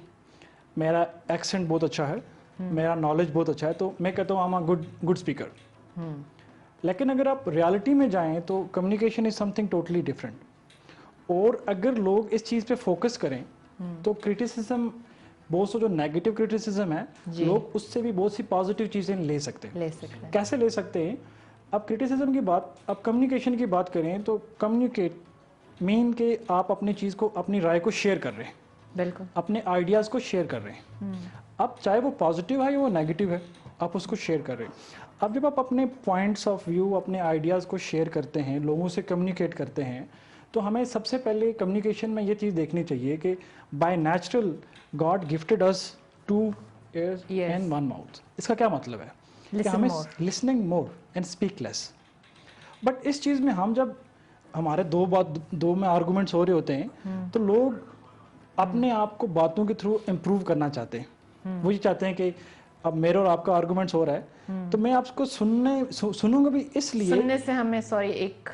मेरा एक्सेंट बहुत अच्छा है, मेरा नॉलेज बहुत अच्छा है, तो मैं कहता हूँ आई एम गुड स्पीकर. लेकिन अगर आप रियलिटी में जाएं तो communication is something totally different. और अगर लोग इस चीज़ पे फोकस करें तो क्रिटिसिज्म, बहुत सा जो नेगेटिव क्रिटिसिज्म है, लोग उससे भी बहुत सी पॉजिटिव चीज़ें ले सकते हैं. कैसे ले सकते हैं? अब क्रिटिसिज्म की बात, अब कम्युनिकेशन की बात करें तो कम्युनिकेट मीन के आप अपनी चीज़ को, अपनी राय को शेयर कर रहे हैं. बिल्कुल. अपने आइडियाज़ को शेयर कर रहे हैं. अब चाहे वो पॉजिटिव है या वो नेगेटिव है, आप उसको शेयर कर रहे हैं. अब जब आप अपने पॉइंट्स ऑफ व्यू, अपने आइडियाज़ को शेयर करते हैं, लोगों से कम्युनिकेट करते हैं, तो हमें सबसे पहले कम्युनिकेशन में ये चीज़ देखनी चाहिए कि by natural God gifted us 2 ears and 1 mouth. इसका क्या मतलब है? कि हमें listening more and speak less. But इस चीज़ में हम जब हमारे दो में आर्गूमेंट्स हो रहे होते हैं तो लोग अपने आप को बातों के थ्रू इम्प्रूव करना चाहते हैं. वो ये चाहते हैं कि अब मेरे और आपका आर्गूमेंट्स हो रहा है तो मैं आपको सुनूंगा भी, इसलिए सुनने से हमें एक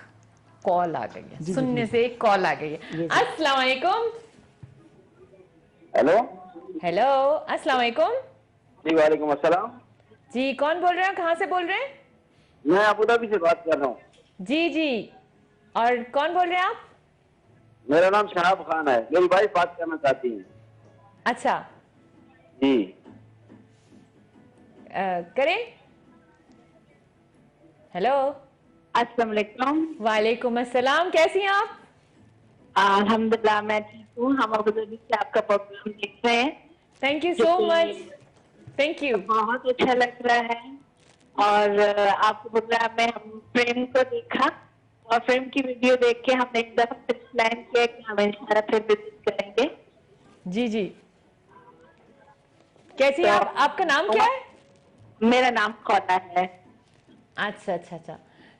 कॉल आ गई है, सुनने से एक कॉल आ गई है। अस्सलाम वालेकुम। हेलो हेलो, अस्सलाम वालेकुम। जी, वालेकुम अस्सलाम। जी, कौन बोल रहे हैं, कहाँ से बोल रहे हैं? मैं अबू धाबी से बात कर रहा हूँ। जी जी, और कौन बोल रहे हैं आप? मेरा नाम शहाब खान है, मेरी वाइफ बात करना चाहती है। अच्छा, जी करें। हेलो, अस्सलाम वालेकुम। वालेकुम अस्सलाम, कैसी हैं आप? अल्हम्दुलिल्लाह मैं ठीक हूँ। हम अबू धाबी से आपका प्रोग्राम देख रहे हैं। Thank you so much, thank you. बहुत अच्छा लग रहा है। और आपके प्रोग्राम में हम प्रेम को देखा और प्रेम की वीडियो देख के हमने एक दफा फिर प्लान किया कि हम इंशाल्लाह फिर विजिट करेंगे। जी जी, कैसी हैं आप? आपका नाम क्या है? मेरा नाम कौना है। अच्छा अच्छा अच्छा,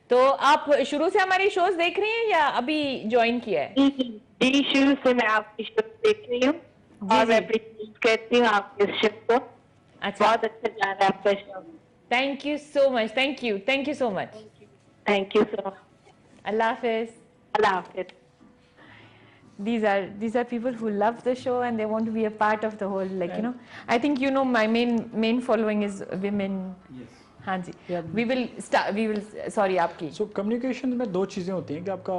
तो आप शुरू से हमारी शोज देख रही हैं या अभी ज्वाइन किया है? जी, शुरू से मैं आपकी शो देख रही हूँ और मैं अप्रिशिएट करती हूँ आपके शो को। अच्छा, बहुत अच्छा जा रहा है आपका show. Thank you so much, thank you so much. Thank you so much. अल्लाह हाफिज। अल्लाह हाफिज। These are people who love the show and they want to be a part of the whole, like, you know, I think, you know, my main following is women. Yes. हाँ जी, Yeah. we will sorry, आपकी। So communication में दो चीज़ें होती हैं कि आपका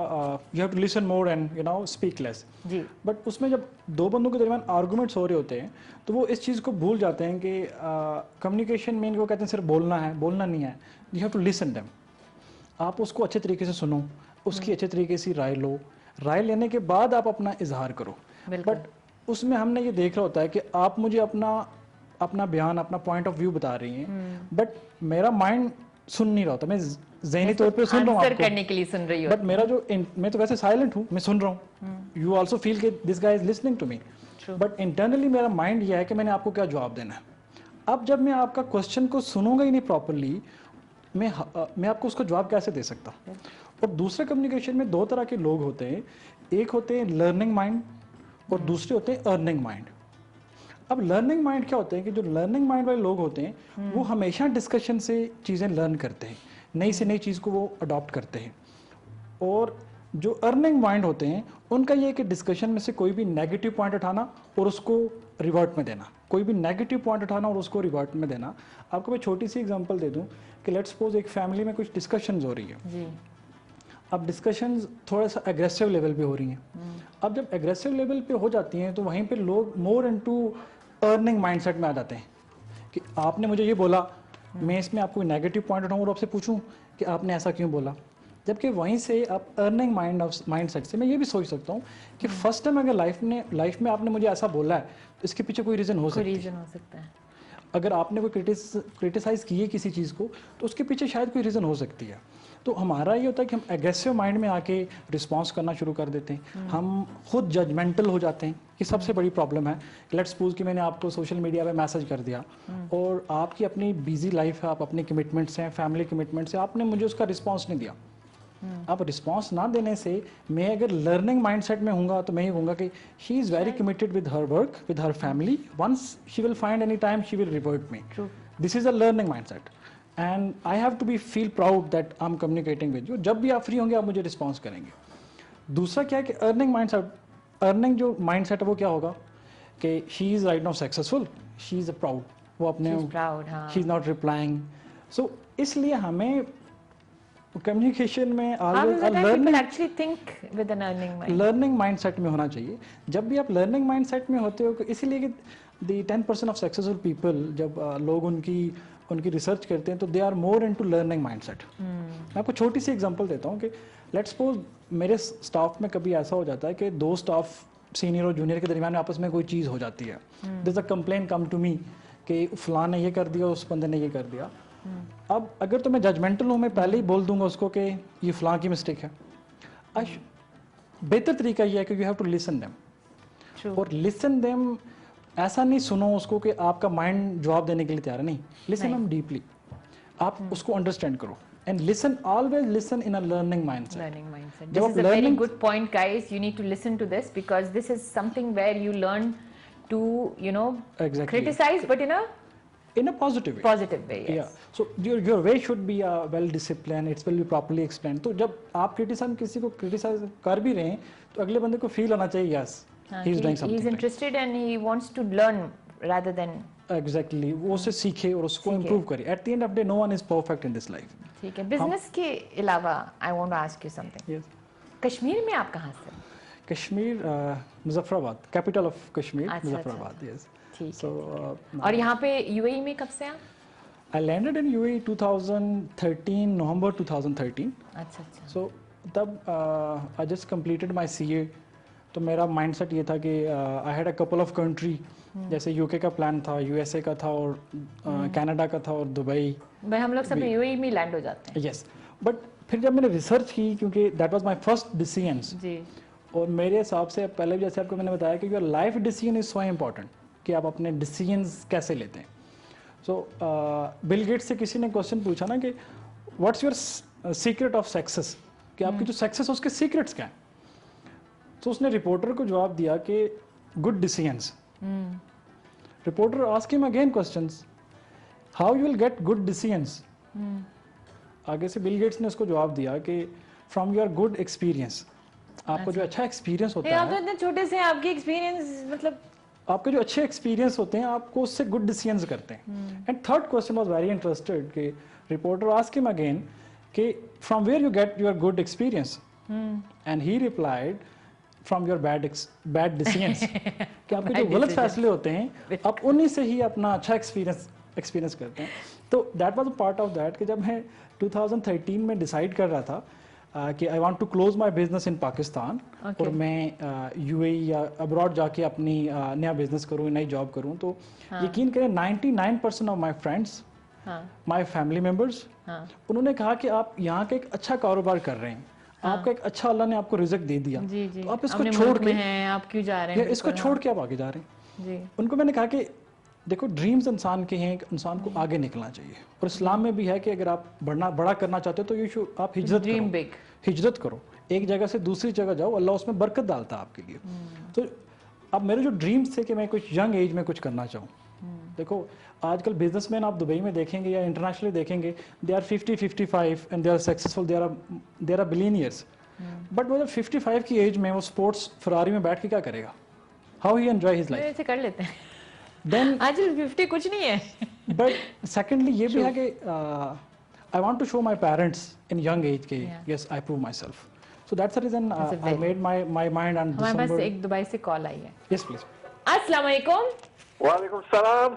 you have to listen more and you know speak less. जी, बट उसमें जब दो बंदों के दरमियान आर्गूमेंट्स हो रहे होते हैं तो वो इस चीज़ को भूल जाते हैं कि कम्युनिकेशन में इनको कहते हैं सिर्फ बोलना है, बोलना नहीं है, you have to listen them. आप उसको अच्छे तरीके से सुनो, उसकी अच्छे तरीके से राय लो, राय लेने के बाद आप अपना इजहार करो। बिल्कुल। बट उसमें हमने ये देख रहा होता है कि आप मुझे अपना बयान, अपना पॉइंट ऑफ व्यू बता रही हैं, बट मेरा माइंड सुन नहीं रहा होता। मैं ज़हनी तौर पे सुन रहा हूँ आंसर आपको, करने के लिए सुन रही हो। बट मेरा जो मैं तो वैसे साइलेंट हूँ, मैं सुन रहा हूँ। यू ऑल्सो फील कि this guy is listening to me, but internally मेरा माइंड ये है कि मैंने आपको क्या जवाब देना है। अब जब मैं आपका क्वेश्चन को सुनूंगा ही नहीं प्रॉपरली, मैं आपको उसका जवाब कैसे दे सकता। और दूसरे कम्युनिकेशन में दो तरह के लोग होते हैं, एक होते हैं लर्निंग माइंड और दूसरे होते हैं अर्निंग माइंड। अब लर्निंग माइंड क्या होते हैं कि जो लर्निंग माइंड वाले लोग होते हैं वो हमेशा डिस्कशन से चीज़ें लर्न करते हैं, नई से नई चीज़ को वो अडॉप्ट करते हैं। और जो अर्निंग माइंड होते हैं उनका ये है कि डिस्कशन में से कोई भी नेगेटिव पॉइंट उठाना और उसको रिवर्ट में देना, कोई भी नेगेटिव पॉइंट उठाना और उसको रिवर्ट में देना। आपको मैं छोटी सी एग्जांपल दे दूं कि लेट्स सपोज एक फैमिली में कुछ डिस्कशंस हो रही है। जी, अब डिस्कशंस थोड़ा सा एग्रेसिव लेवल पे हो रही हैं। अब जब एग्रेसिव लेवल पे हो जाती हैं तो वहीं पे लोग मोर इनटू अर्निंग माइंडसेट में आ जाते हैं कि आपने मुझे ये बोला, मैं इसमें आपको नेगेटिव पॉइंट उठाऊँ और आपसे पूछूं कि आपने ऐसा क्यों बोला। जबकि वहीं से आप अर्निंग माइंडसेट से मैं ये भी सोच सकता हूँ कि फर्स्ट टाइम अगर लाइफ में आपने मुझे ऐसा बोला है तो इसके पीछे कोई रीज़न हो सकता है। अगर आपने कोई क्रिटिसाइज़ की है किसी चीज़ को तो उसके पीछे शायद कोई रीज़न हो सकती है। तो हमारा ये होता है कि हम एग्रेसिव माइंड में आके रिस्पॉन्स करना शुरू कर देते हैं, हम खुद जजमेंटल हो जाते हैं। ये सबसे बड़ी प्रॉब्लम है। लेट्स सपोज कि मैंने आपको सोशल मीडिया पे मैसेज कर दिया और आपकी अपनी बिजी लाइफ है, आप अपनी कमिटमेंट्स हैं, फैमिली कमिटमेंट्स हैं, आपने मुझे उसका रिस्पॉन्स नहीं दिया। अब रिस्पॉन्स ना देने से मैं अगर लर्निंग माइंडसेट में हूँगा तो मैं ये कहूँगा कि she is very committed with her work, with her family, once she will find any time she will revert me. This is a learning mindset and I have to be feel proud that I am communicating with you. जब भी आप free होंगे आप मुझे response करेंगे। दूसरा क्या है कि अर्निंग जो माइंडसेट है वो क्या होगा कि she is right now successful, she is proud, वो अपने शी इज़ नॉट रिप्लाइंग। सो इसलिए हमें कम्युनिकेशन में लर्निंग माइंडसेट में होना चाहिए। जब भी आप लर्निंग माइंडसेट में होते हो, इसीलिए कि द 10% ऑफ सक्सेसफुल पीपल, जब लोग उनकी रिसर्च करते हैं तो they are more into learning mindset. मैं आपको छोटी सी एग्जांपल देता हूँ कि लेट्स सपोज मेरे स्टाफ में कभी ऐसा हो जाता है कि दो स्टाफ सीनियर और जूनियर के दरमियान आपस में कोई चीज़ हो जाती है। This a complain come to me कि फलां ने ये कर दिया, उस बंदे ने ये कर दिया। अब अगर तो मैं जजमेंटल हूँ, मैं पहले ही बोल दूंगा उसको कि ये फलां की मिस्टेक है। बेहतर तरीका ये है कि you have to listen them. और लिसन देम ऐसा नहीं सुनो उसको कि आपका माइंड जवाब देने के लिए तैयार है, नहीं, लिसन देम डीपली, आप उसको अंडरस्टैंड करो and listen, always listen in a learning mindset. This is a very good point, guys. You need to listen to this because this is something where you learn to, you know, Exactly. criticize, but in a in a positive way. Positive way, yes. Yeah. So your way should be well disciplined. It will be properly explained. तो जब आप criticise किसी को criticise कर भी रहे हैं तो अगले बंदे को फील होना चाहिए yes he is doing something. He is interested and he wants to learn rather than. Exactly. वो उससे सीखे और उसको improve करे. At the end of the day, no one is perfect in this life. ठीक है. Business के अलावा I want to ask you something. Yes. Kashmir में आप कहाँ से? कश्मीर मुजफ्फराबाद, कैपिटल ऑफ कश्मीर अच्छा, मुजफ्फराबाद. Yes. ठीक So है. और यहाँ पे UAE में कब से आप? I landed in UAE 2013, November 2013. अच्छा अच्छा. So तब I just completed my CA. तो मेरा माइंडसेट ये था कि I had a couple of country, जैसे यूके का प्लान था, यूएसए का था और कनाडा का था और दुबई. भाई हम लोग सब UAE में लैंड हो जाते हैं. यस. बट फिर जब मैंने रिसर्च की, क्योंकि that was my first decisions, जी. और मेरे हिसाब से पहले भी जैसे आपको मैंने बताया कि your life decision is so important कि आप अपने डिसीजंस कैसे लेते हैं. सो बिल गेट्स से किसी ने क्वेश्चन पूछा ना कि what's your secret of success, कि आपकी जो सक्सेस है उसके सीक्रेट्स क्या हैं. तो उसने रिपोर्टर को जवाब दिया कि good decisions. Reporter ask him again questions, how you will get good decisions. आगे से बिल गेट्स ने उसको जवाब दिया कि फ्रॉम योर गुड एक्सपीरियंस, आपको जो अच्छा एक्सपीरियंस होता आप तो है, इतने छोटे से आपके एक्सपीरियंस मतलब. आपके जो अच्छे एक्सपीरियंस होते हैं आपको उससे गुड डिसीजंस करते हैं. And third question was very interested कि रिपोर्टर आस्क हिम अगेन कि from where you get your good experience, and he replied from your bad decisions. कि आपके जो गलत फैसले होते हैं आप उन्हीं से ही अपना अच्छा एक्सपीरियंस करते हैं. तो that was a part of that कि जब मैं 2013 में डिसाइड कर रहा था कि I want to close my business in Pakistan, और मैं यूएई या अब्रॉड जाके अपनी नया बिजनेस करूँ, नई जॉब करूँ, तो यकीन करें 99% of my friends, my family members, उन्होंने कहा कि आप यहाँ का एक अच्छा कारोबार कर रहे हैं, आपका एक अच्छा अल्लाह ने आपको रिज़्क दे दिया, जी जी. तो आप इसको अपने छोड़ मुल्क के में हैं, आप क्यों जा रहे हैं? इसको छोड़ के आप आगे जा रहे हैं. जी. उनको मैंने कहा कि देखो ड्रीम्स इंसान के हैं, इंसान को आगे निकलना चाहिए, और इस्लाम में भी है कि अगर आप बड़ा करना चाहते हो तो यू आप हिजरत ड्रीम करो. बिग. हिजरत करो, एक जगह से दूसरी जगह जाओ, अल्लाह उसमें बरकत डालता है आपके लिए. तो अब मेरे जो ड्रीम्स थे कि मैं कुछ यंग एज में कुछ करना चाहूँ. देखो आजकल बिजनेसमैन आप दुबई में देखेंगे या इंटरनेशनली देखेंगे, they are 50-55 and they are successful, they are billionaires. But वो जब 55 की एज में वो स्पोर्ट्स फरारी में बैठ के क्या करेगा? How he enjoy his life? ऐसे कर लेते हैं. देन आज 50 कुछ नहीं है. बट सेकेंडली ये भी है कि I want to show my parents in young age के yes I prove myself. So that's the reason I made my mind on हमारे पास दिसंबर. एक दुबई से कॉल आई है. Yes please. अस्सलाम वालेकुम. वालेकुम सलाम.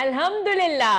अल्हम्दुलिल्लाह.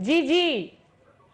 जी जी.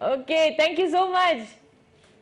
Okay thank you so much.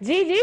जी जी.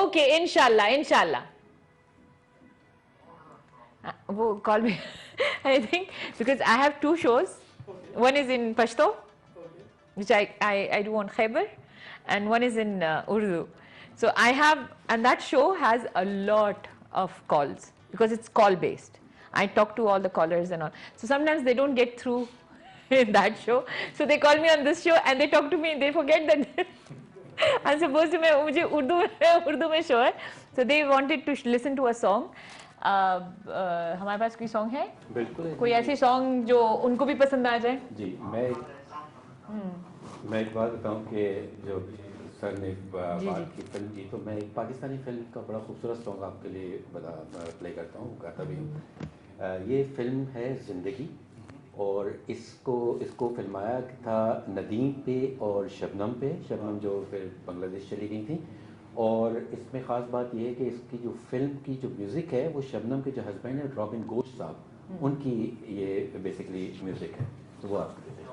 ओके इंशाल्लाह इंशाल्लाह. वो कॉल भी I think because I have 2 shows. One is in Pashto, which I do on Khyber, and one is in Urdu. So I have, and that show has a lot of calls because it's call based. I talk to all the callers and all. So sometimes they don't get through in that show, so they call me on this show and they talk to me. They forget that I'm supposed to. मुझे उर्दू में show है. So they wanted to listen to a song. हमारे पास कोई song है? बिल्कुल. कोई ऐसी song जो उनको भी पसंद आ जाए? जी मैं एक बात बताऊं कि जो सर ने बात की फिल्म की, तो मैं एक पाकिस्तानी फिल्म का बड़ा खूबसूरत सॉन्ग आपके लिए प्ले करता हूँ, गाता भी हूँ. ये फिल्म है ज़िंदगी, और इसको फिल्माया था नदीम पे और शबनम पे. शबनम जो फिर बांग्लादेश चली गई थी, और इसमें ख़ास बात यह है कि इसकी जो फिल्म की जो म्यूज़िक है वो शबनम के जो हस्बैंड है रॉबिन घोष साहब, उनकी ये बेसिकली म्यूज़िक है. तो वो आपके लिए.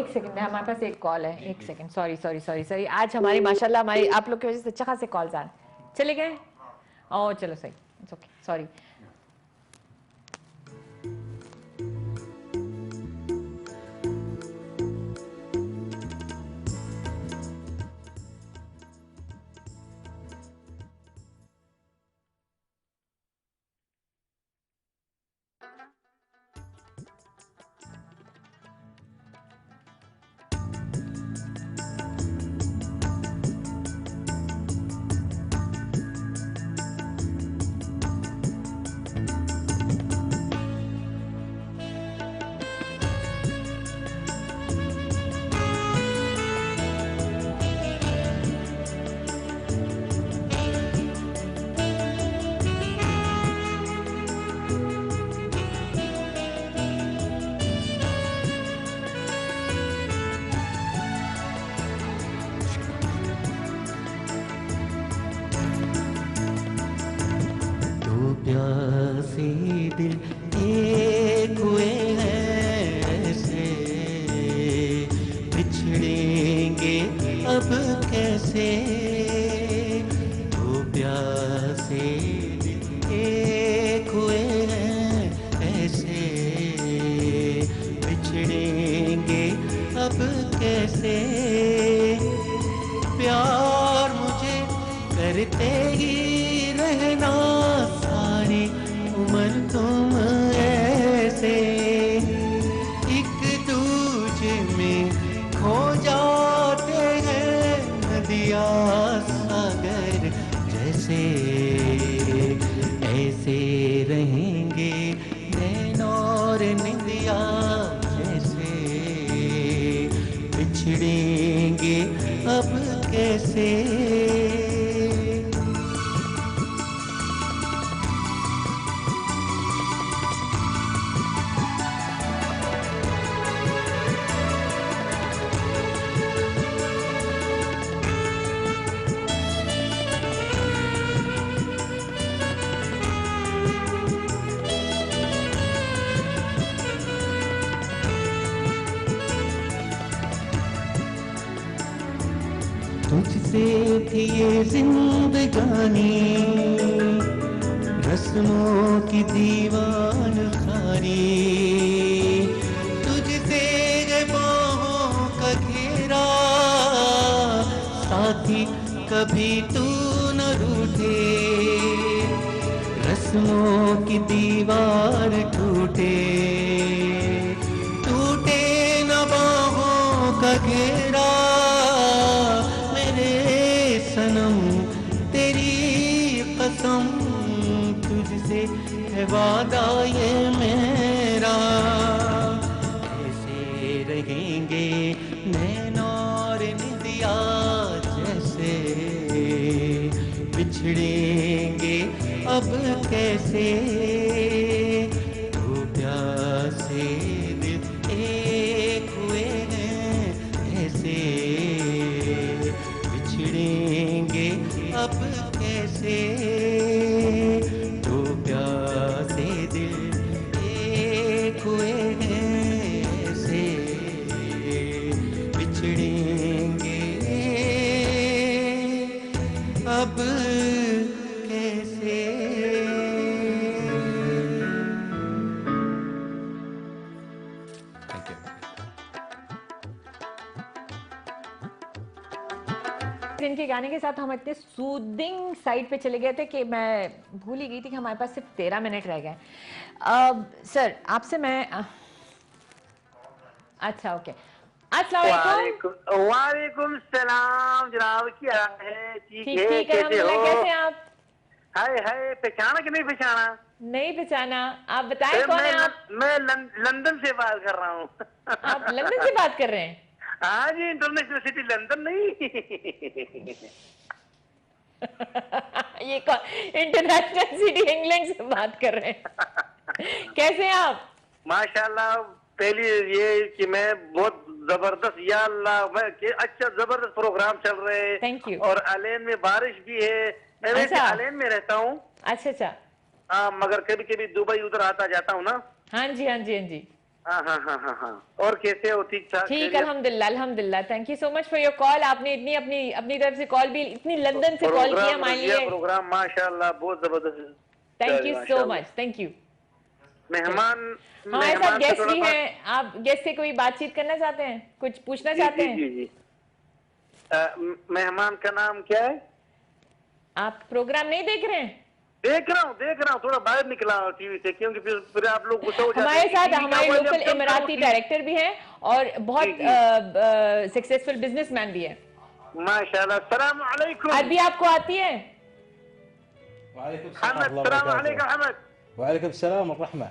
एक सेकंड, हमारे पास एक कॉल है. एक सेकंड. सॉरी. आज हमारी माशाल्लाह हमारी आप लोग की वजह से अच्छा खासे कॉल्स आ रहे हैं. चले गए? ओह चलो सही. It's okay. सॉरी. से दिल एक हुए हैं ऐसे, बिछड़ेंगे अब कैसे, वो प्यासे दिल एक हुए हैं ऐसे, बिछड़ेंगे अब कैसे। प्यार मुझे करते ही रहना सारी उम्र तुम ऐसे, एक दूजे में खो जाते हैं नदिया सागर जैसे, ऐसे रहेंगे नैन और निंदिया जैसे, बिछड़ेंगे अब कैसे। तुझसे थी ये जिंदगानी, रस्मों की दीवान खानी, तुझसे है बाहों का घेरा, साथी कभी तू न रूठे, रस्मों की दीवार टूटे, टूटे न बाहों का घेरा, सनम तेरी कसम, तुझसे है वादा ये मेरा, ऐसे रहेंगे नैन और निंदिया जैसे, बिछड़ेंगे अब कैसे, वो प्यासे दिल एक हुए हैं ऐसे, बिछड़ेंगे अब कैसे, दो प्यासे दिल एक हुए हैं ऐसे, बिछड़ेंगे अब कैसे। इनके गाने के साथ हम इतने सूदिंग साइड पे चले गए थे कि मैं भूल ही गई थी कि हमारे पास सिर्फ 13 मिनट रह गए। सर आपसे मैं अच्छा ओके, अस्सलाम वालेकुम। वालेकुम सलाम जनाब, क्या है? ठीक है, ठीक कैसे हो? कैसे हैं आप? हाय हाय, पहचाना कि नहीं पहचाना? नहीं पहचाना, आप बताएं कौन है आप? मैं लंदन से बात कर रहा हूँ। आप लंदन से बात कर रहे हैं? हाँ जी, इंटरनेशनल सिटी लंदन नहीं। ये कौन इंटरनेशनल सिटी इंग्लैंड से बात कर रहे हैं? कैसे हैं आप? माशाल्लाह, पहली ये कि मैं बहुत जबरदस्त, या अल्लाह, मैं अच्छा जबरदस्त प्रोग्राम चल रहे हैं। Thank you. और अलेन में बारिश भी है, मैं वैसे अलेन में रहता हूँ। अच्छा अच्छा। हाँ, मगर कभी कभी दुबई उधर आता जाता हूँ ना। हाँ जी हाँ जी हाँ जी। हाँ हाँ हाँ हाँ हाँ। और कैसे हो? ठीक ठाक? ठीक, अल्हम्दुलिल्लाह अल्हम्दुलिल्लाह। Thank you so much for your call. आपने इतनी अपनी अपनी तरफ से कॉल भी, इतनी लंदन से कॉल किया हमारे लिए। प्रोग्राम माशाल्लाह बहुत जबरदस्त। Thank you so much, thank you. मेहमान हमारे साथ गेस्ट भी हैं, आप गेस्ट से कोई बातचीत करना चाहते हैं, कुछ पूछना चाहते हैं? जी जी जी। मेहमान का नाम क्या है? आप प्रोग्राम नहीं देख रहे हैं? देख रहा हूँ, थोड़ा बाहर निकला हूँ टीवी से, क्योंकि फिर आप लोग गुस्सा हो जाते हैं। हमारे साथ हमारे लोकल इमराती डायरेक्टर भी हैं और बहुत सक्सेसफुल बिजनेसमैन भी है। माशाल्लाह। सलाम अलैकुम। अरबी आपको आती है? वालेकुम सलाम व रहमा।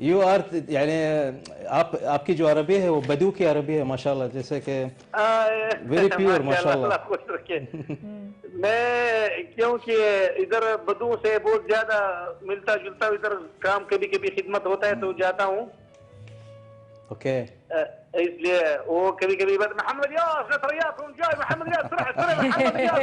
यू आर यानी आपकी जो अरबी है वो बदू की अरबी है माशाल्लाह, जैसे कि वेरी प्योर माशाल्लाह। खुश रखे। मैं क्योंकि इधर बदू से बहुत ज्यादा मिलता जुलता, इधर काम कभी कभी खिदमत होता है तो जाता हूँ, ओके। इसलिए वो कभी कभी बात मोहम्मद यास नसरियात जाए मोहम्मद यास मोहम्मद यास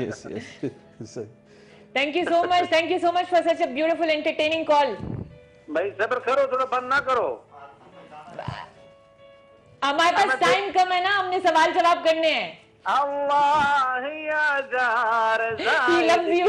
yes yes. Thank you so much for such a beautiful entertaining call. भाई सब्र करो, थोड़ा बंद ना करो। हमारे पास टाइम कम है ना, हमने सवाल जवाब करने हैं। अल्लाह या jar loves you.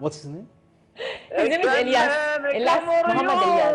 What's his name? His name is Ilyas. Mohammed Ilyas.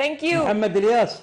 Thank you. Mohammed Ilyas,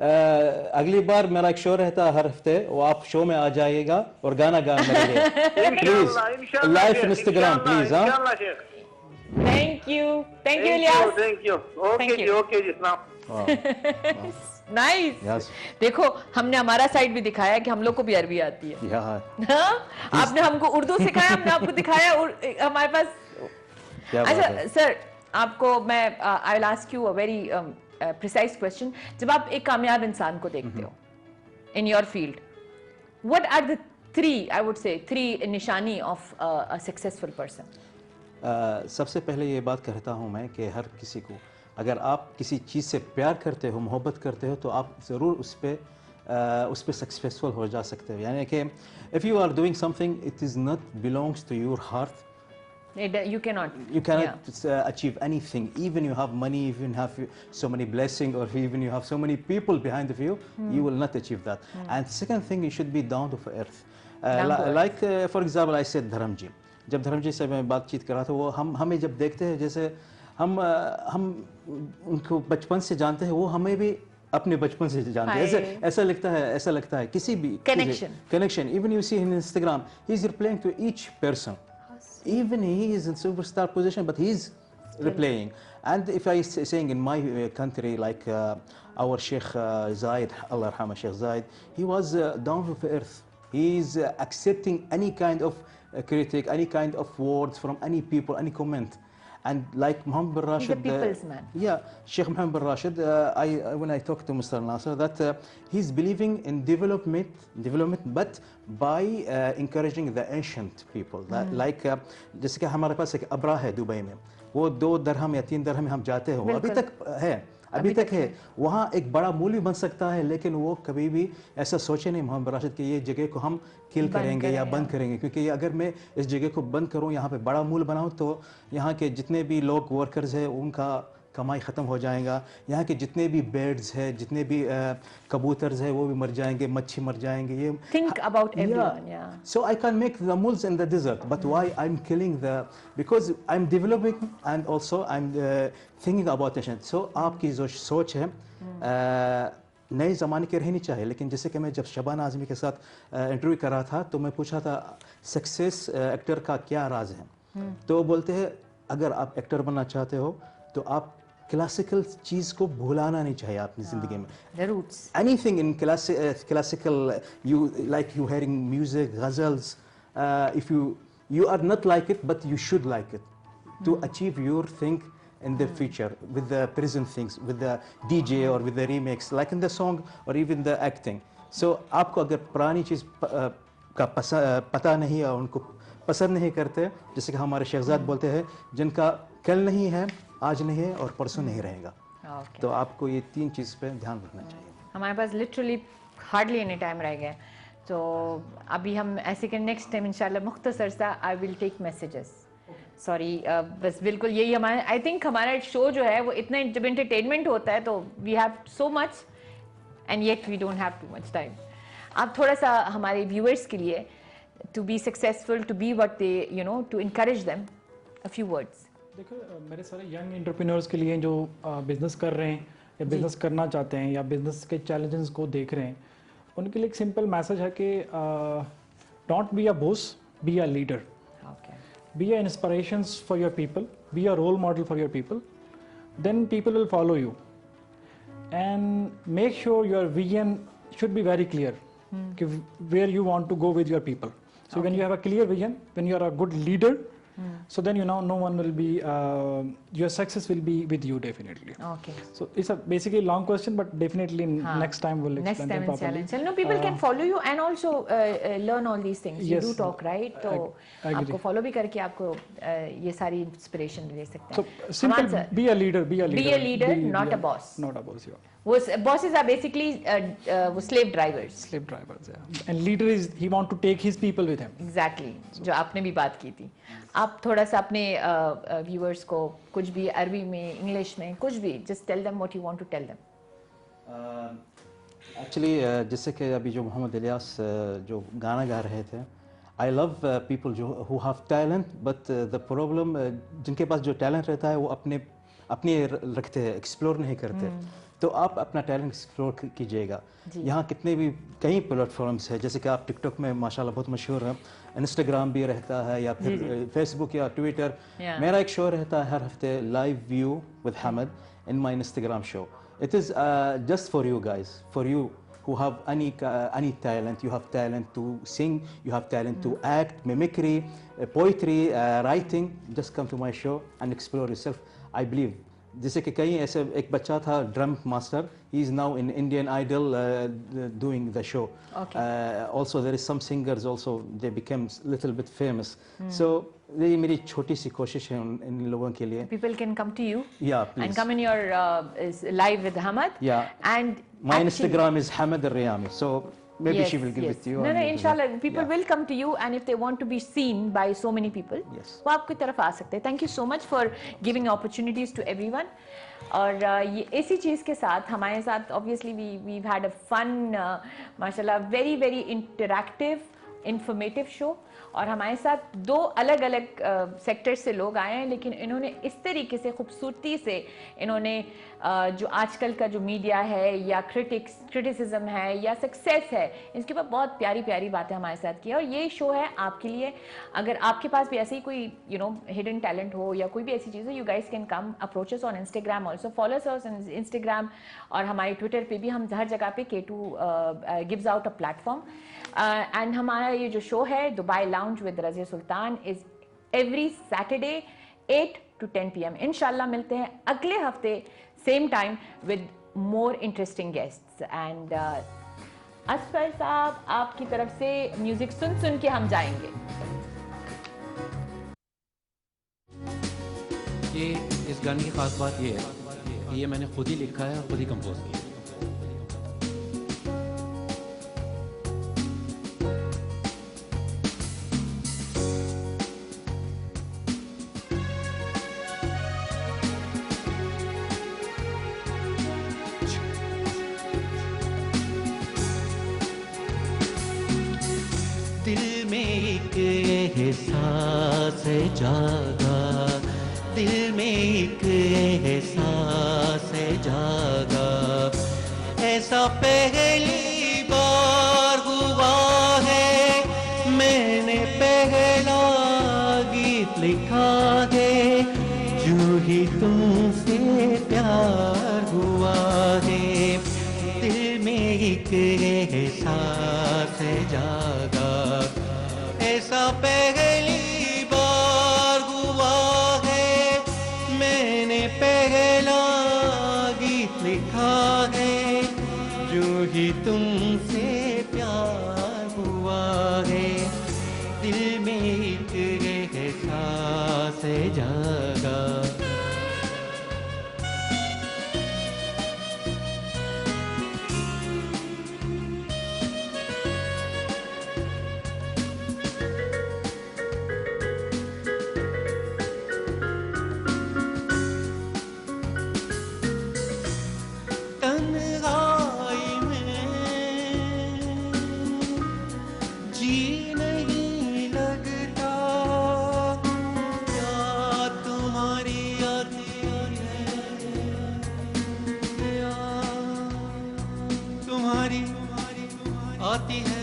अगली बार मेरा एक शो रहता है हर हफ्ते, वो आप शो में आ जाइएगा और गाना गा मेरे लिए प्लीज, लाइव इंस्टाग्राम प्लीज। हाँ इंशाल्लाह शेख। Thank you Ilyas. Thank you. Okay जी, ओके जी, सलाम। नाइस। यस देखो हमने हमारा साइड भी दिखाया कि हम लोग को भी अरबी आती है। या हाँ? आपने हमको उर्दू सिखाया, हमने आपको दिखाया हमारे पास। क्या बात अच्छा है। सर, आपको मैं I will ask you a very precise question. जब आप एक कामयाब इंसान को देखते हो in your field, what are the three निशानी ऑफ अ सक्सेसफुल पर्सन? सबसे पहले ये बात कहता हूँ मैं कि हर किसी को, अगर आप किसी चीज़ से प्यार करते हो, मोहब्बत करते हो, तो आप ज़रूर उस पर सक्सेसफुल हो जा सकते हो। यानी कि if you are doing something it is not belongs to your heart, You cannot achieve anything, even you have money, even have so many blessings, or even you have so many people behind of you, you will not achieve that. And second thing, you should be down to earth. Like for example, I said धर्म जी, जब धर्म जी से मैं बातचीत कर रहा था, वो हमें जब देखते हैं, जैसे हम उनको बचपन से जानते हैं, वो हमें भी अपने बचपन से जानते हैं। ऐसा लगता है किसी भी connection. Even you see in Instagram, he is replying to each person. Even he is in superstar position, but he is replaying. And if I saying in my country, like our Sheikh Zayed, Allah Yarhamah, Sheikh Zayed, he was down to earth. He is accepting any kind of critic, any kind of words from any people, any comment. And like Muhammad bin Rashid, he's a people's man. Yeah, Sheikh Muhammad bin Rashid, when I talked to Mr. Nasser, that he's believing in development, but by encouraging the ancient people. Like जैसे कि हमारे पास एक अब्रा है Dubai में, वो 2 दरहम या 3 दरहम हम जाते हैं, वो अभी तक है, वहाँ एक बड़ा मूल भी बन सकता है, लेकिन वो कभी भी ऐसा सोचे नहीं मोहम्मद राशिद कि ये जगह को हम किल करेंगे या बंद करेंगे, क्योंकि अगर मैं इस जगह को बंद करूँ, यहाँ पे बड़ा मूल बनाऊँ, तो यहाँ के जितने भी लोग वर्कर्स हैं उनका कमाई ख़त्म हो जाएगा, यहाँ के जितने भी बर्ड्स हैं, जितने भी कबूतर्स हैं, वो भी मर जाएंगे, मच्छी मर जाएंगे। ये think about everyone, yeah. So I can make the moles in the desert, but why I'm killing because I'm developing and also I'm thinking about nation. So आपकी जो सोच है नए ज़माने की रहनी चाहिए। लेकिन जैसे कि मैं जब शबाना आज़मी के साथ इंटरव्यू कर रहा था, तो मैं पूछा था सक्सेस एक्टर का क्या राज है, तो वो बोलते हैं अगर आप एक्टर बनना चाहते हो तो आप क्लासिकल चीज़ को भुलाना नहीं चाहिए अपनी ज़िंदगी में। The roots. Anything in classical, you like you hearing music, ghazals, if you are not like it, but you should like it to achieve your thing in the future with the present things, with the DJ or with the remix, like in the song or even the acting. So आपको अगर पुरानी चीज़ का पता नहीं है, उनको पसंद नहीं करते, जैसे कि हमारे शेखजाद बोलते हैं, जिनका कल नहीं है, आज नहीं है और परसों नहीं रहेगा। तो आपको ये 3 चीज़ पे ध्यान रखना चाहिए। हमारे पास लिटरली हार्डली एनी टाइम रह गया, तो अभी हम ऐसे कि नेक्स्ट टाइम इंशाल्लाह मुख्तसर सा I will take messages. Sorry, बस बिल्कुल यही हमारा, आई थिंक हमारा शो जो है वो इतना जब एंटरटेनमेंट होता है तो we have so much and yet we don't have too much time. आप थोड़ा सा हमारे व्यूअर्स के लिए to be successful, to be what they you know, to encourage them, a few words. देखो, मेरे सारे यंग एंटरप्रेन्योर्स के लिए जो बिज़नेस कर रहे हैं या बिज़नेस करना चाहते हैं या बिज़नेस के चैलेंजेस को देख रहे हैं, उनके लिए एक सिंपल मैसेज है कि don't be a boss, be a leader, be a inspirations for your people, be a role model for your people, then people will follow you. And make sure your vision should be very clear, where you want to go with your people. So when you have a clear vision, when you are a good leader, so then no one will be, your success will be with you definitely. Okay. So it's a basically long question, but definitely next time we'll Next explain time them it's properly. challenge. No, people can follow you and also learn all these things. You Yes. do talk, right? तो I agree. आपको follow भी करके आपको ये सारी inspiration ले सकते So हैं. simple, हमारा- be a leader, be a leader. Be a leader, not a boss. Not a boss, yeah. वो bosses are basically वो slave drivers. Slave drivers, yeah. And leader is, he want to take his people with him. Exactly. जो आपने भी बात की थी. आप थोड़ा सा अपने viewers को कुछ भी अरबी में, इंग्लिश में, कुछ भी just tell them what you want to tell them. Actually जैसे कि अभी जो मोहम्मद इलियास जो गाना गा रहे थे, आई लव पीपल जो who have talent, but the problem जिनके पास जो टैलेंट रहता है वो अपने रखते हैं, एक्सप्लोर नहीं करते। तो आप अपना टैलेंट एक्सप्लोर कीजिएगा। यहाँ कितने भी कई प्लेटफॉर्म्स हैं, जैसे कि आप टिकटॉक में माशाल्लाह बहुत मशहूर हैं, इंस्टाग्राम भी रहता है या फिर फेसबुक या ट्विटर। मेरा एक शो रहता है हर हफ्ते, live view with Hamad in my Instagram show. It is just for you guys, for you who have any talent. You have talent to sing, you have talent to act, mimicry, poetry, writing. Just come to my show and explore yourself. I believe. जैसे कि कई ऐसे एक बच्चा था drum master, he is now in Indian Idol doing the show. Okay. Also there is some singers also they became little bit famous. So ये मेरी छोटी सी कोशिश है इन लोगों के लिए। People can come to you. Yeah, please. And come in your live with Hamad. Yeah. And My actually- Instagram is Hamad Al-Riyami, so maybe she will give it to you. No, and no, you will- inshallah, people Yeah. will come to you, and if they want to be seen by so many people, Yes. वो आपकी तरफ आ सकते हैं. Thank you so much for giving opportunities to everyone. और ये इसी चीज़ के साथ हमारे साथ obviously we've had a fun, माशाल्लाह, very interactive, informative show. और हमारे साथ दो अलग अलग सेक्टर से लोग आए हैं, लेकिन इन्होंने इस तरीके से खूबसूरती से इन्होंने जो आजकल का जो मीडिया है या क्रिटिसिज्म है या सक्सेस है, इसके ऊपर बहुत प्यारी प्यारी बातें हमारे साथ की है। और ये शो है आपके लिए। अगर आपके पास भी ऐसे ही कोई हिडन टैलेंट हो या कोई भी ऐसी चीज़ हो, you guys can come approach us on Instagram also, follow us on Instagram, और हमारे ट्विटर पे भी हम हर जगह पे K2 gives out a platform. And हमारा ये जो शो है Dubai lounge with Razia Sultan is every Saturday 8 to 10 PM। इंशाल्लाह मिलते हैं अगले हफ्ते same time with more interesting guests. And Asfar साहब, आपकी तरफ से म्यूजिक सुन के हम जाएंगे। ये इस गाने की खास बात ये है कि ये मैंने खुद ही लिखा है, खुद ही कंपोज किया। दिल में एक एहसास जागा, दिल में एक एहसास जागा, ऐसा पहली बार हुआ है, मैंने पहला गीत लिखा है, जो ही तुमसे प्यार हुआ है, दिल में एक एहसास जागा, ऐसा पहली बार हुआ है, मैंने पहला गीत लिखा है, जो ही तुमसे प्यार हुआ है, दिल में एक एहसास जागा। तन्हाई में जी नहीं लगता, याद तुम्हारी आती है, याद तुम्हारी आती है,